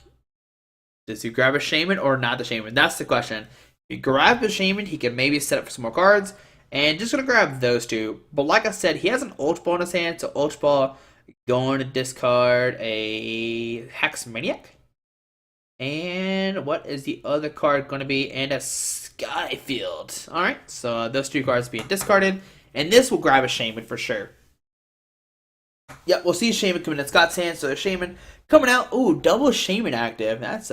Does he grab a Shaman or not the Shaman? That's the question. If you grab the Shaman, he can maybe set up for some more cards. And just going to grab those two. But like I said, he has an Ultra Ball in his hand. So Ultra Ball going to discard a Hex Maniac. And what is the other card going to be? And a Skyfield. Alright, so those two cards being discarded. And this will grab a Shaman for sure. Yep, we'll see Shaman coming in Scott's hand. So the Shaman coming out. Ooh, double Shaman active. That's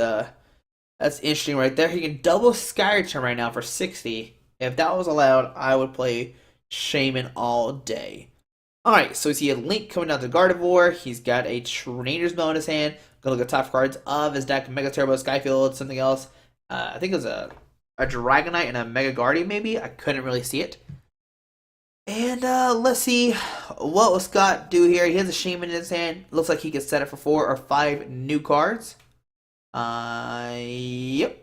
interesting right there. He can double Sky Return right now for 60. If that was allowed, I would play Shaman all day. Alright, so we see a Link coming out to Gardevoir. He's got a Trainer's Mail in his hand. Gonna look at top cards of his deck. Mega Turbo, Skyfield, something else. I think it was a Dragonite and a Mega Guardian maybe. I couldn't really see it. And let's see what will Scott do here. He has a Shaman in his hand. Looks like he can set it for 4 or 5 new cards. Yep.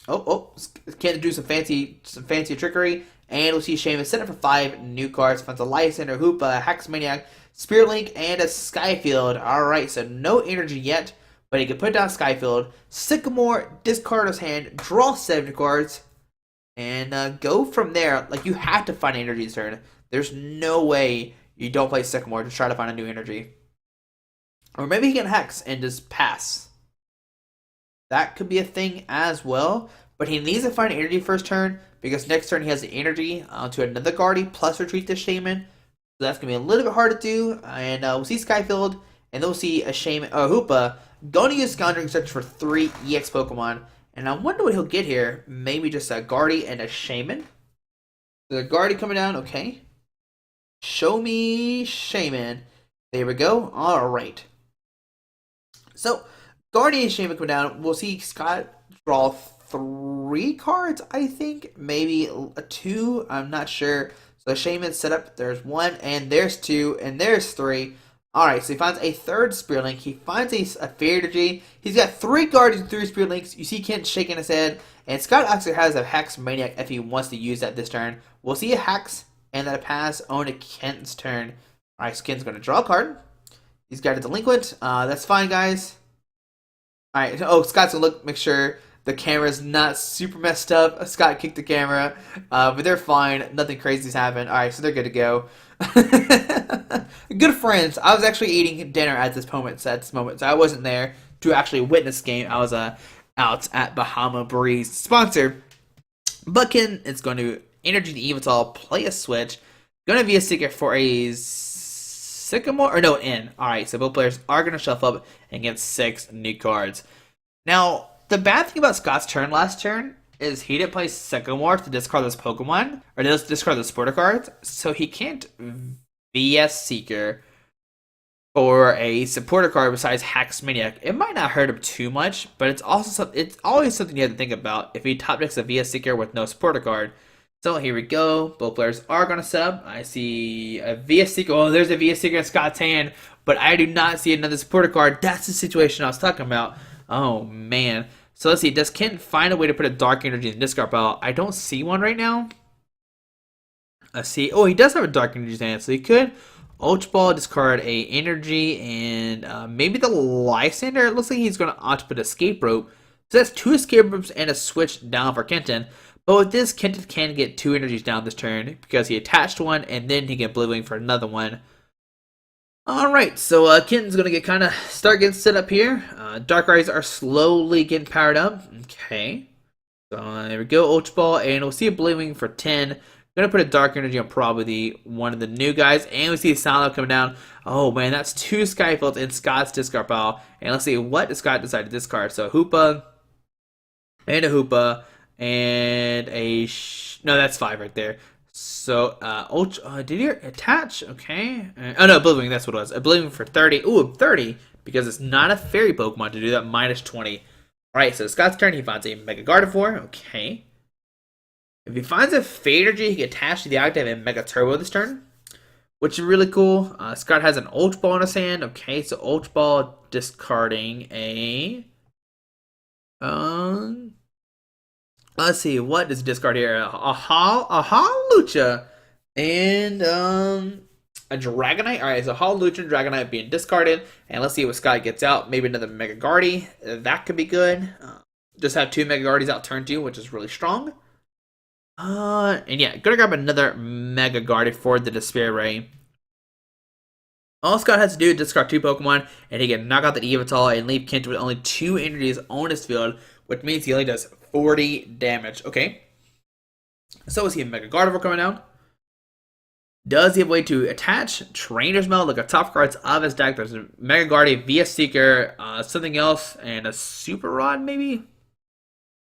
Oh, can't do some fancy trickery. And we'll see Shaman set it for 5 new cards. Finds a Lysander, Hoopa, Hex Maniac, Spirit Link, and a Skyfield. Alright, so no energy yet. But he can put down Skyfield. Sycamore, discard his hand, draw 7 cards. And go from there. Like, you have to find energy this turn. There's no way you don't play Sycamore to try to find a new energy. Or maybe he can Hex and just pass. That could be a thing as well. But he needs to find energy first turn. Because next turn he has the energy to another Guardy plus retreat this Shaman. So that's going to be a little bit hard to do. And we'll see Skyfield. And then we'll see a Shaman, Hoopa. Going to use Scondring Search for 3 EX Pokemon. And I wonder what he'll get here. Maybe just a Guardy and a Shaman. The Guardy coming down. Okay. Show me Shaman. There we go. Alright. So, Guardy and Shaman come down. We'll see Scott draw 3 cards, I think. Maybe 2. I'm not sure. So, Shaman set up. There's 1, and there's 2, and there's 3. Alright, so he finds a third Spirit Link. He finds a Fairy Energy. He's got 3 Guardians and 3 Spirit Links. You see Kent shaking his head. And Scott actually has a Hex Maniac if he wants to use that this turn. We'll see a Hex and then a pass on to Kent's turn. Alright, so Kent's going to draw a card. He's got a Delinquent. That's fine, guys. Alright, Scott's going to make sure the camera's not super messed up. Scott kicked the camera. But they're fine. Nothing crazy's happened. Alright, so they're good to go. Good friends. I was actually eating dinner at this moment, so I wasn't there to actually witness the game. I was out at Bahama Breeze sponsor. Buckin is going to energy the Evital, play a switch. Going to be a Seeker for a Sycamore or no N. Alright, so both players are going to shuffle up and get 6 new cards. Now, the bad thing about Scott's turn last turn is he didn't play Sycamore to discard this Pokemon, or to discard the supporter cards, so he can't VS Seeker for a supporter card besides Hex Maniac. It might not hurt him too much, but it's always something you have to think about if he top decks a VS Seeker with no supporter card. So here we go. Both players are going to set up. I see a VS Seeker. Oh, there's a VS Seeker in Scott's hand, but I do not see another supporter card. That's the situation I was talking about. Oh, man. So let's see. Does Kent find a way to put a Dark Energy in the discard pile? I don't see one right now. Let's see. Oh, he does have a Dark Energy in his hand, so he could Ultra Ball, discard a Energy, and maybe the Lysander. It looks like he's going to opt to put Escape Rope. So that's 2 Escape Ropes and a switch down for Kenton. But with this, Kenton can get 2 energies down this turn because he attached one and then he can Blue Wing for another one. Alright, so Kenton's going to start getting set up here. Darkrai's are slowly getting powered up. Okay. So there we go, Ultra Ball, and we'll see a Blue Wing for 10. Going Gonna put a Dark Energy on probably one of the new guys. And we see Silo coming down. Oh man, that's 2 Skyfields in Scott's discard pile. And let's see what does Scott decide to discard. So Hoopa, and a Hoopa, and no, that's 5 right there. So, did he attach? Okay. Oh no, Oblivion, that's what it was. Oblivion for 30. Ooh, 30, because it's not a fairy Pokemon to do that, minus 20. Alright, so Scott's turn, he finds a Mega Gardevoir. Okay. If he finds a Fade Energy, he can attach to the active and Mega Turbo this turn, which is really cool. Scott has an Ultra Ball in his hand. Okay, so Ultra Ball discarding a... let's see, what does he discard here? A Hawlucha and a Dragonite. Alright, so Hawlucha and Dragonite being discarded. And let's see what Scott gets out. Maybe another Mega Guardy. That could be good. Just have 2 Mega Guardies out turn 2, which is really strong. And yeah, gonna grab another Mega Guardy for the Despair Ray. All Scott has to do is discard 2 Pokemon, and he can knock out the Yveltal and leave Kent with only 2 energies on his field, which means he only does 40 damage. Okay. So is he a Mega Gardevoir coming down? Does he have a way to attach Trainer's Mail? Look at top cards of his deck. There's a Mega Guardy, VS Seeker, something else, and a Super Rod maybe?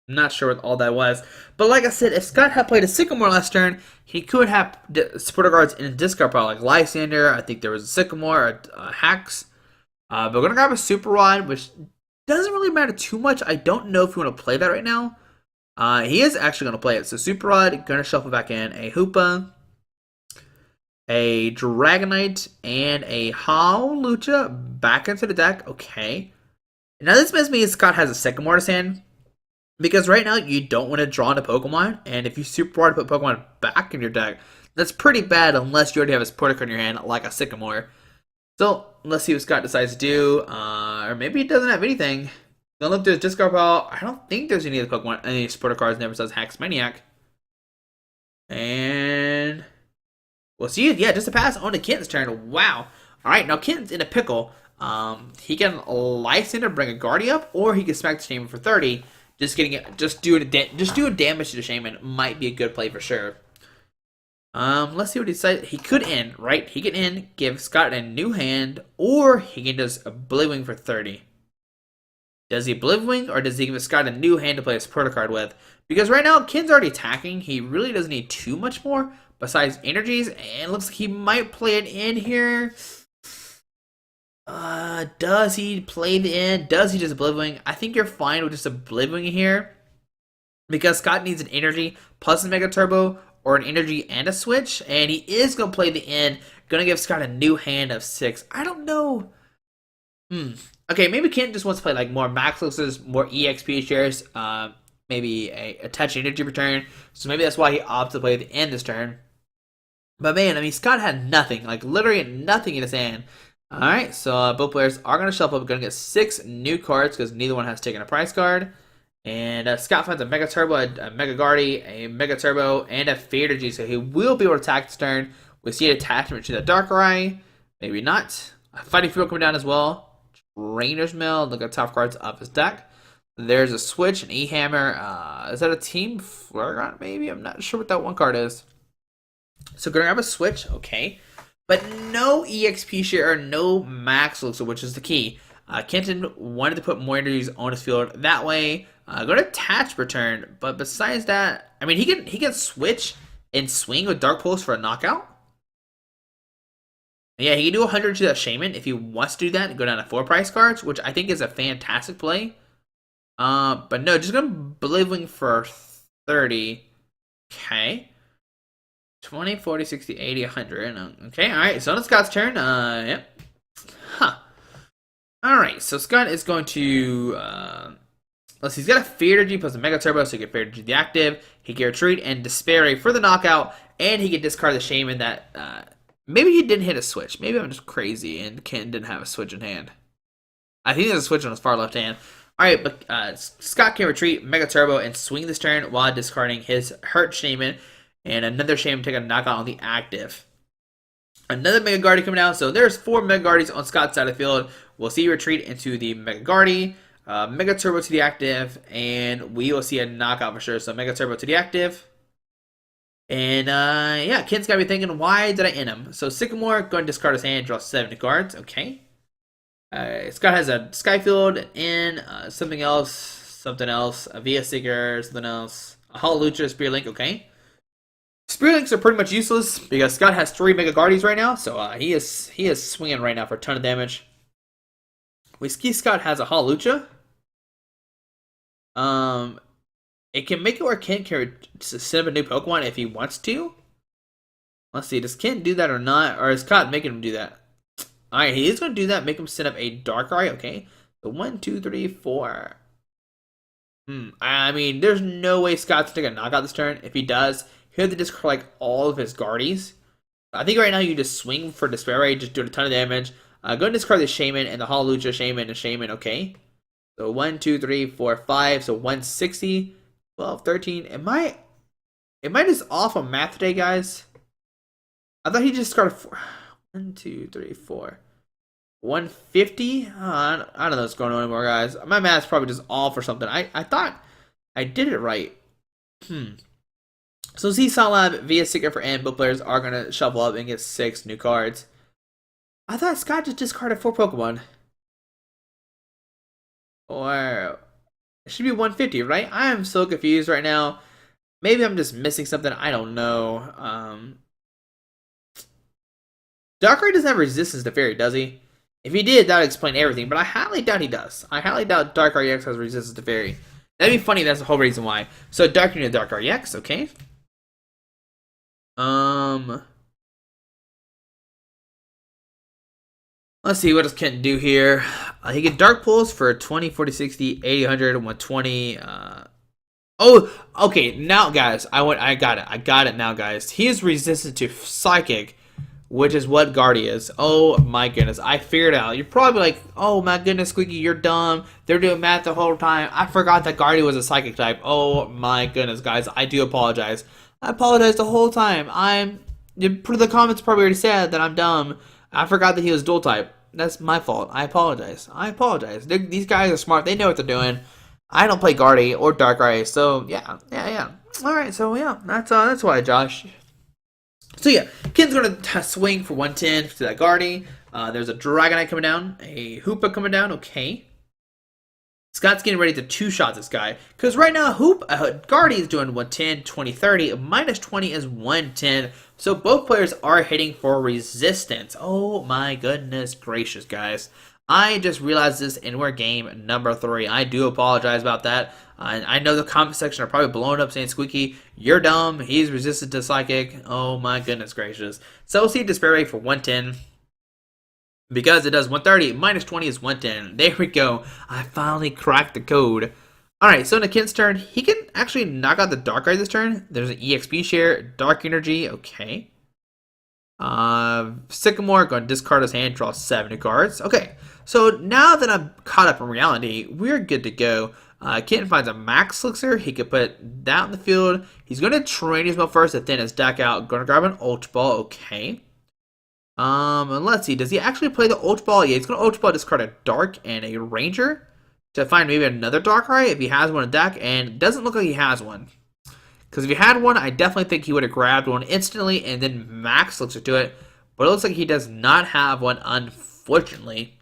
I'm not sure what all that was. But like I said, if Scott had played a Sycamore last turn, he could have supporter cards in a discard pile like Lysander. I think there was a Sycamore, a Hax. But we're going to grab a Super Rod, which doesn't really matter too much. I don't know if we want to play that right now. He is actually going to play it. So Super Rod, going to shuffle back in a Hoopa, a Dragonite, and a Hawlucha back into the deck. Okay. Now this means Scott has a Sycamore in his hand. Because right now, you don't want to draw into Pokemon, and if you Super Rod to put Pokemon back in your deck, that's pretty bad unless you already have a supporter card in your hand, like a Sycamore. So, let's see what Scott decides to do, or maybe he doesn't have anything. Gonna look through his discard pile. I don't think there's any of the Pokemon, any supporter cards, never says Hax Maniac. And we'll see. Yeah, just a pass on to Kenton's turn. Wow. Alright, now Kenton's in a pickle. He can Lysander, bring a Guardy up, or he can smack the Shaman for 30. Just doing damage to the Shaman might be a good play for sure. Let's see what he decides. He could end, right? He can end, give Scott a new hand, or he can just Oblivion for 30. Does he Oblivion, or does he give Scott a new hand to play a supporter card with? Because right now, Ken's already attacking. He really doesn't need too much more besides energies, and it looks like he might play it in here. Does he play the end? Does he just Oblivion? I think you're fine with just Oblivion here. Because Scott needs an energy plus a Mega Turbo or an energy and a switch. And he is going to play the end. Going to give Scott a new hand of 6. I don't know. Okay, maybe Kent just wants to play like more Max Luxes, more EXP shares. Maybe a touch energy return. So maybe that's why he opted to play the end this turn. But man, I mean, Scott had nothing. Like literally nothing in his hand. Alright, so both players are going to shuffle up. Going to get 6 new cards because neither one has taken a prize card. And Scott finds a Mega Turbo, a Mega Guardy, a Mega Turbo, and a Fade Energy. So he will be able to attack this turn. We see an attachment to the Darkrai. Maybe not. A Fighting Field coming down as well. Trainer's Mill. Look at top cards of his deck. There's a Switch, an E-Hammer. Is that a Team Flurgon maybe? I'm not sure what that one card is. So going to grab a Switch. Okay. But no EXP share, no Max Luxor, which is the key. Kenton wanted to put more energies on his field that way. Go to attach return, but besides that, I mean, he can switch and swing with Dark Pulse for a knockout. Yeah, he can do 100 to that Shaman if he wants to do that and go down to 4 price cards, which I think is a fantastic play. But no, just gonna Oblivion for 30. Okay. 20, 40, 60, 80, 100. Okay, alright, so it's Scott's turn. Yep. Huh. Alright, so Scott is going to, let's see, he's got a Fear Energy plus a Mega Turbo, so he can Fear Energy the active. He can Retreat and Despair for the knockout, and he can discard the Shaman that, maybe he didn't hit a switch. Maybe I'm just crazy and Ken didn't have a switch in hand. I think there's a switch on his far left hand. Alright, but Scott can Retreat, Mega Turbo, and swing this turn while discarding his Hurt Shaman. And another Shaman take a knockout on the active. Another Mega Guardy coming down. So there's 4 Mega Guardies on Scott's side of the field. We'll see Retreat into the Mega Guardy. Mega Turbo to the active. And we will see a knockout for sure. So Mega Turbo to the active. And yeah, Kent's gotta be thinking, why did I end him? So Sycamore, go and discard his hand, draw 70 cards. Okay. Scott has a Skyfield and something else, a Via Seeker, something else, a Hololucha, Spirit Link. Okay. Spirit Links are pretty much useless because Scott has 3 Mega Guardies right now, so he is swinging right now for a ton of damage. Whiskey Scott has a Hololucha. Um, it can make it where Kent can set up a new Pokemon if he wants to. Let's see, does Kent do that or not? Or is Scott making him do that? Alright, he is going to do that, make him set up a Darkrai, okay. So 1, 2, 3, 4. I mean, there's no way Scott's going to knock out this turn. If he does, he'll have to discard like all of his Guardies. I think right now you just swing for Despair Ray, just doing a ton of damage. Go and discard the Shaman and the Hololucha, Shaman and Shaman, okay. So 1, 2, 3, 4, 5. So 160, 12, 13. Am I just off on math today, guys? I thought he just discarded 4. 1, 2, 3, 4. 150? I don't know what's going on anymore, guys. My math's probably just off or something. I thought I did it right. So Seesaw Lab, Via Seeker for N, both players are going to shuffle up and get 6 new cards. I thought Scott just discarded 4 Pokemon. Or it should be 150, right? I am so confused right now. Maybe I'm just missing something. I don't know. Darkrai doesn't have resistance to Fairy, does he? If he did, that would explain everything, but I highly doubt he does. I highly doubt Darkrai EX has resistance to Fairy. That'd be funny, that's the whole reason why. So Darkrai to Darkrai EX, okay. Let's see, what does Kent do here? He get Dark Pulse for 20, 40, 60, 80, 100, 120. Oh, okay, now guys, I got it. I got it now, guys. He is resistant to Psychic, which is what Guardy is. Oh my goodness, I figured it out. You're probably like, oh my goodness, Squeaky, you're dumb. They're doing math the whole time. I forgot that Guardy was a Psychic type. Oh my goodness, guys, I do apologize. I apologize the whole time. The comments probably already said that I'm dumb. I forgot that he was dual type. That's my fault. I apologize. I apologize. These guys are smart. They know what they're doing. I don't play Guardy or Darkrai, so yeah. All right, so yeah, that's why, Josh. So yeah, Ken's gonna swing for 110 to that Guardy. There's a Dragonite coming down, a Hoopa coming down. Okay. Scott's getting ready to 2-shot this guy. Because right now, Guardy is doing 110, 20, 30. Minus 20 is 110. So both players are hitting for resistance. Oh my goodness gracious, guys. I just realized this and we're game number 3. I do apologize about that. I know the comment section are probably blowing up saying, Squeaky, you're dumb. He's resistant to Psychic. Oh my goodness gracious. So we'll see Despair Ray for 110. Because it does 130, minus 20 is 110. There we go. I finally cracked the code. Alright, so in Kent's turn, he can actually knock out the Darkrai this turn. There's an EXP share, Dark Energy, okay. Sycamore, going to discard his hand, draw 7 cards. Okay, so now that I'm caught up in reality, we're good to go. Kent finds a Max Elixir. He could put that in the field. He's going to train his mode first to thin his deck out. Going to grab an Ultra Ball, okay. And let's see, does he actually play the Ultra Ball? Yeah, he's going to Ultra Ball, discard a Dark and a Ranger to find maybe another Darkrai if he has one in deck, and it doesn't look like he has one. Because if he had one, I definitely think he would have grabbed one instantly and then Max looks to it, but it looks like he does not have one, unfortunately.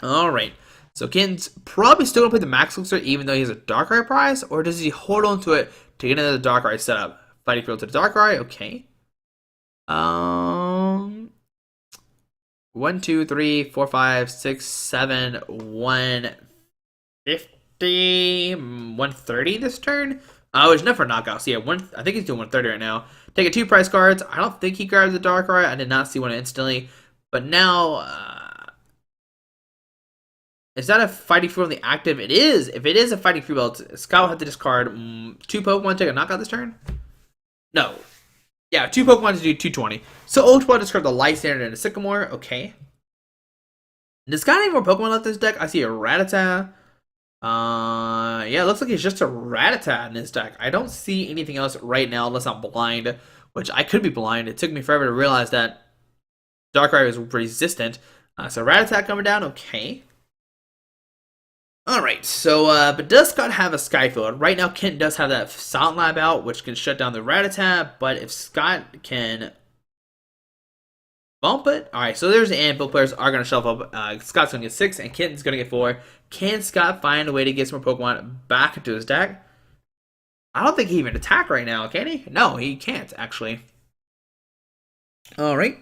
Alright, so Ken's probably still going to play the Max Elixir even though he has a Darkrai prize, or does he hold on to it to get another Darkrai setup? Fighting field to the Darkrai, okay. 1, 2, 3, 4, 5, 6, 7, 150, 130 this turn. Oh, it's enough for knockouts. Yeah, I think he's doing 130 right now. Take 2 prize cards. I don't think he grabbed the Darkrai. I did not see one instantly. But now, is that a fighting field on the active? It is. If it is a fighting field, Scott will have to discard 2 Pokemon, take a knockout this turn. No. Yeah, 2 Pokemon to do 220. So Ultra Ball discard the Light Standard and a Sycamore. Okay. Does Scott have any more Pokemon left in this deck? I see a Rattata. Yeah, it looks like it's just a Rattata in this deck. I don't see anything else right now unless I'm blind, which I could be blind. It took me forever to realize that Darkrai was resistant. So Rattata coming down. Okay. Alright, so, but does Scott have a Skyfield? Right now, Kent does have that Silent Lab out, which can shut down the Rattata, but if Scott can bump it. All right, so there's the end. Both players are going to shuffle up. Scott's going to get 6, and Kenton's going to get 4. Can Scott find a way to get some more Pokemon back into his deck? I don't think he even attack right now, can he? No, he can't, actually. All right.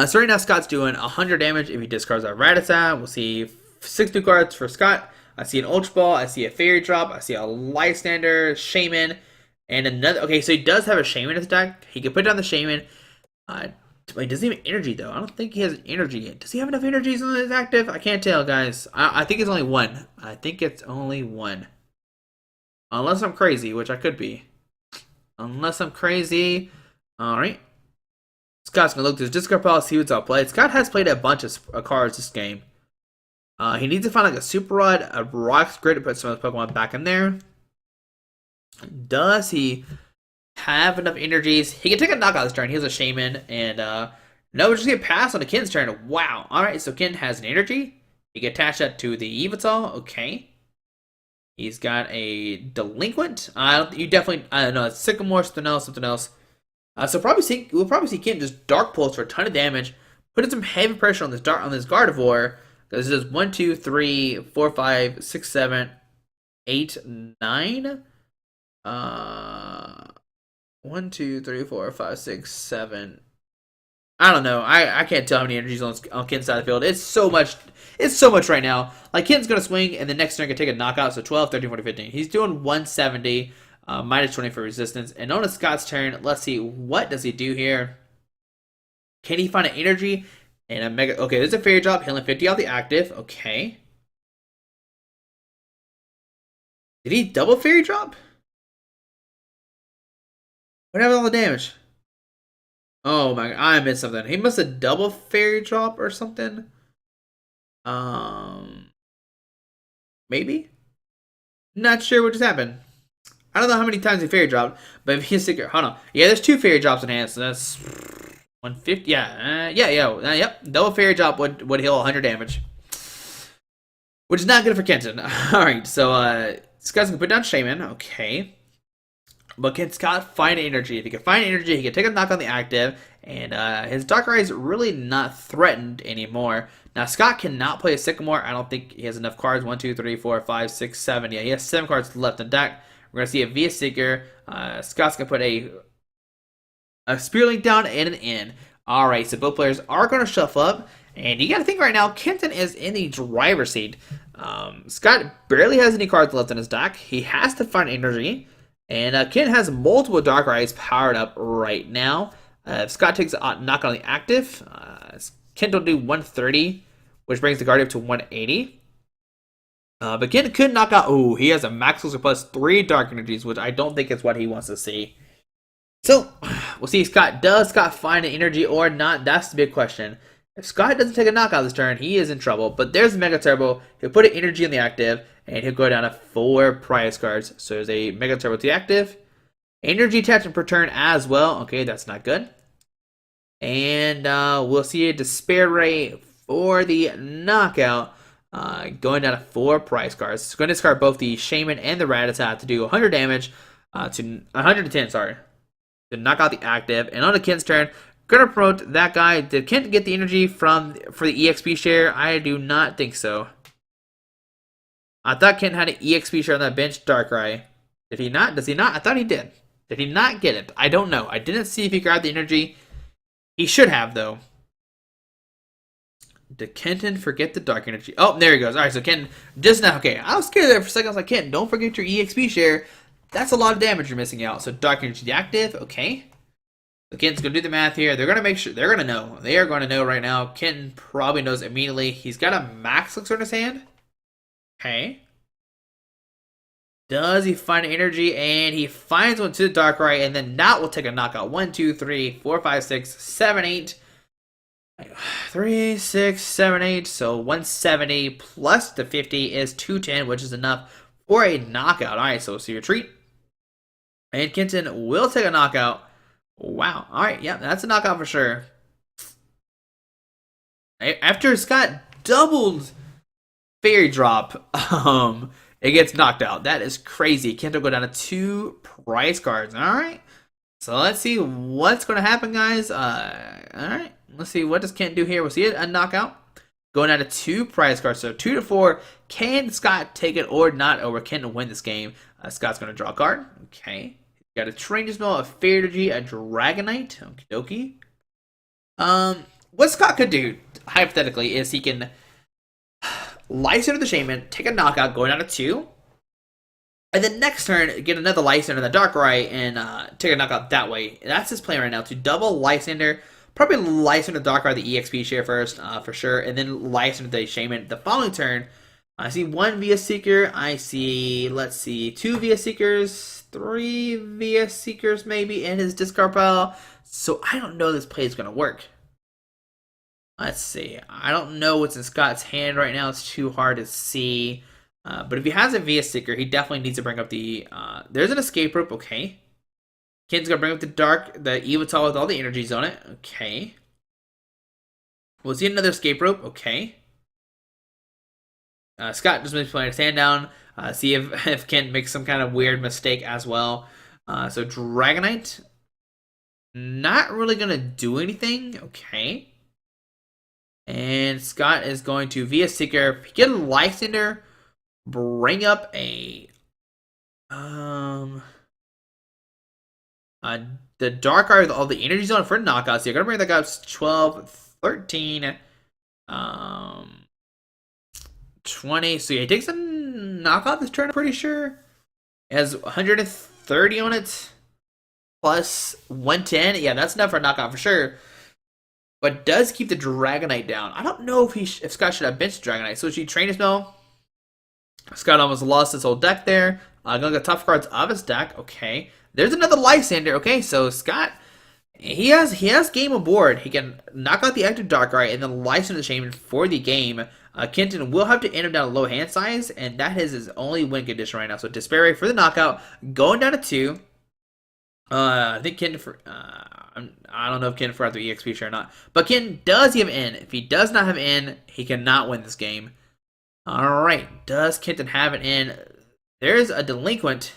So right now, Scott's doing 100 damage if he discards a Rattata. We'll see 6 new cards for Scott. I see an Ultra Ball. I see a Fairy Drop. I see a Lysander, Shaman, and another. Okay, so he does have a Shaman in his deck. He can put down the Shaman. Wait, does he have energy, though? I don't think he has energy yet. Does he have enough energies on his active? I can't tell, guys. I think it's only 1. I think it's only 1. Unless I'm crazy, which I could be. Unless I'm crazy. Alright. Scott's going to look to his discard pile, see what's outplayed. Scott has played a bunch of cards this game. He needs to find like a Super Rod, a Rock's Grid to put some of the Pokemon back in there. Does he have enough energies? He can take a knockout this turn. He has a Shaman, and no, we're just gonna pass on the Ken's turn. Wow. Alright, so Ken has an energy. He can attach that to the Evital. Okay. He's got a Delinquent. You definitely, I don't know, it's Sycamore, something else. So we'll probably see Ken just Dark Pulse for a ton of damage, putting some heavy pressure on this Gardevoir. This is 1, 2, 3, 4, 5, 6, 7, 8, 9. 1, 2, 3, 4, 5, 6, 7. I don't know. I can't tell how many energies on Ken's side of the field. It's so much. It's so much right now. Like, Ken's going to swing, and the next turn can take a knockout. So 12, 13, 14, 15. He's doing 170, minus 20 for resistance. And on Scott's turn, let's see. What does he do here? Can he find an energy? And a mega. Okay, there's a Fairy Drop. Healing 50 off the active. Okay. Did he double Fairy Drop? What happened to all the damage? Oh my god, I missed something. He must have double Fairy Drop or something. Maybe? Not sure what just happened. I don't know how many times he Fairy Dropped, but if he's secret, hold on. Yeah, there's 2 Fairy Drops in hand, so that's 150. Yeah, yep. Double Fairy Drop would heal 100 damage, which is not good for Kenton. All right, so Scott's gonna put down Shaman. Okay. But can Scott find energy? If he can find energy, he can take a knock on the active, and his Darkrai is really not threatened anymore. Now, Scott cannot play a Sycamore. I don't think he has enough cards. 1, 2, 3, 4, 5, 6, 7. Yeah, he has 7 cards left in deck. We're going to see a Via Seeker. Scott's going to put a Spearlink down and an in. All right, so both players are going to shuffle up. And you got to think right now, Kenton is in the driver's seat. Scott barely has any cards left in his deck. He has to find energy. And Ken has multiple Darkrai's powered up right now. If Scott takes a knock on the active, Ken will do 130, which brings the Gardevoir to 180. But Ken could knock out. Oh, he has a max loser plus 3 Dark Energies, which I don't think is what he wants to see. So we'll see. Does Scott find an energy or not? That's the big question. If Scott doesn't take a knockout this turn, he is in trouble. But there's Mega Turbo. He'll put an energy in the active, and he'll go down to 4 prize cards. So there's a Mega Turbo to the active. Energy attachment per turn as well. Okay, that's not good. And we'll see a Despair Ray for the knockout. Going down to 4 prize cards. It's going to discard both the Shaman and the Rattata to do 100 damage. To 110, sorry. To knock out the active. And on the Ken's turn, gonna promote that guy. Did Kent get the energy for the EXP share? I do not think so. I thought Kent had an EXP share on that bench Darkrai. Did he not? Does he not? I thought he did. Did he not get it? I don't know. I didn't see if he grabbed the energy. He should have, though. Did Kenton forget the Dark Energy? Oh, there he goes. Alright, so Kenton just now. Okay, I was scared there for a second. I was like, Kenton, don't forget your EXP share. That's a lot of damage you're missing out. So Dark Energy active. Okay. So Kenton's going to do the math here. They're going to make sure. They're going to know. They are going to know right now. Kenton probably knows immediately. He's got a Max Elixir in his hand. Okay. Does he find energy? And he finds one to the Darkrai. And then that will take a knockout. 1, 2, 3, 4, 5, 6, 7, 8. 3, 6, 7, 8. So 170 plus the 50 is 210, which is enough for a knockout. All right, so we'll see your treat. And Kenton will take a knockout. Wow. All right. Yeah, that's a knockout for sure. After Scott doubled Fairy Drop, it gets knocked out. That is crazy. Kent will go down to 2 prize cards. All right. So let's see what's going to happen, guys. All right. Let's see what does Kent do here. We'll see it a knockout. Going down to 2 prize cards. So 2 to 4. Can Scott take it or not? Or Kent to win this game? Scott's going to draw a card. Okay. Got a Trainer Spell, a Fairy Energy, a Dragonite. Okie dokie. What Scott could do, hypothetically, is he can Life Center the Shaman, take a knockout, going down to 2. And then next turn, get another Lysander in the Darkrai and take a knockout that way. That's his plan right now, to double Lysander. Probably Lysander the Darkrai, the EXP share first, for sure. And then Lysander the Shaman the following turn. I see 1 Via Seeker. I see, let's see, 2 Via Seekers, 3 Via Seekers maybe in his discard pile. So I don't know this play is going to work. Let's see. I don't know what's in Scott's hand right now. It's too hard to see. But if he has a Via Seeker, he definitely needs to bring up the... there's an Escape Rope. Okay. Kid's going to bring up the Evital with all the energies on it. Okay. We'll see another Escape Rope. Okay. Scott just playing his hand down. See if Kent makes some kind of weird mistake as well. So Dragonite. Not really going to do anything. Okay. And Scott is going to, via Seeker, get a Lysander, bring up a... the Darkrai with all the energy zone for knockouts. So you're going to bring that guy up 12, 13, 20. So yeah, he takes a knockout this turn, I'm pretty sure. It has 130 on it, plus 110. Yeah, that's enough for a knockout for sure. But does keep the Dragonite down. I don't know if Scott should have benched Dragonite. So she Trainer Spell. Scott almost lost his whole deck there. Gonna get tough cards of his deck. Okay. There's another Lysander. Okay, so Scott, he has game aboard. He can knock out the active Darkrai and then Lysander the Shaman for the game. Kenton will have to end him down a low hand size, and that is his only win condition right now. So Despair for the knockout, going down to 2. I think Ken I don't know if Ken forgot the EXP share or not. But Ken does have in. If he does not have in, he cannot win this game. Alright. Does Kenton have it in? There's a Delinquent.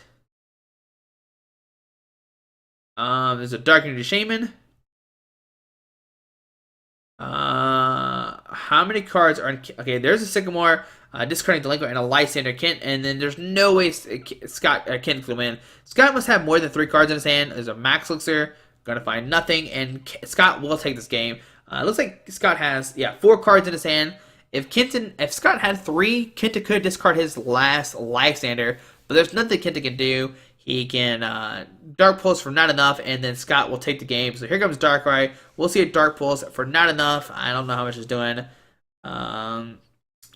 There's a Dark Energy Shaman. How many cards are in... Okay, there's a Sycamore, discarding Delinquent, and a Lysander Kent, and then there's no way Scott Kent can win. Scott must have more than 3 cards in his hand. There's a Max Elixir, gonna find nothing, and Scott will take this game. It looks like Scott has 4 cards in his hand. If Scott had 3, Kenta could discard his last Lysander, but there's nothing Kenta can do. He can Dark Pulse for not enough, and then Scott will take the game. So here comes Darkrai. We'll see a Dark Pulse for not enough. I don't know how much it's doing.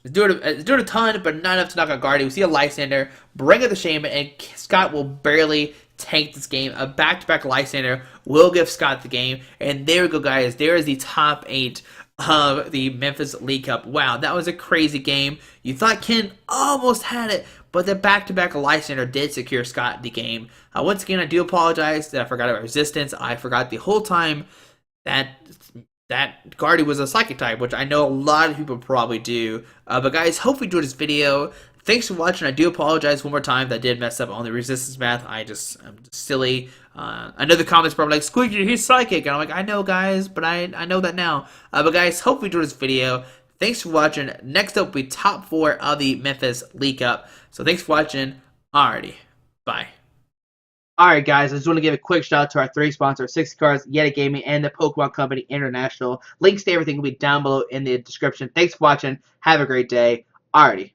It's doing a ton, but not enough to knock out Gardevoir. We see a Lysander, bring up the Shaman, and Scott will barely take this game. A back-to-back Lysander will give Scott the game. And there we go, guys. There is the top 8 of the Memphis League Cup. Wow, that was a crazy game. You thought Ken almost had it, but the back-to-back Lysander did secure Scott the game. Once again, I do apologize that I forgot about Resistance. I forgot the whole time that Gardevoir was a Psychic type, which I know a lot of people probably do. But guys, hope you enjoyed this video. Thanks for watching. I do apologize one more time that I did mess up on the Resistance math. I'm just silly. I know the comments probably like, Squeaky, he's Psychic. And I'm like, I know, guys, but I know that now. But guys, hope you enjoyed this video. Thanks for watching. Next up will be top 4 of the Memphis League Cup. So thanks for watching. Alrighty. Bye. Alright guys, I just want to give a quick shout out to our 3 sponsors, 60 Cards, Yeti Gaming, and the Pokemon Company International. Links to everything will be down below in the description. Thanks for watching. Have a great day. Alrighty.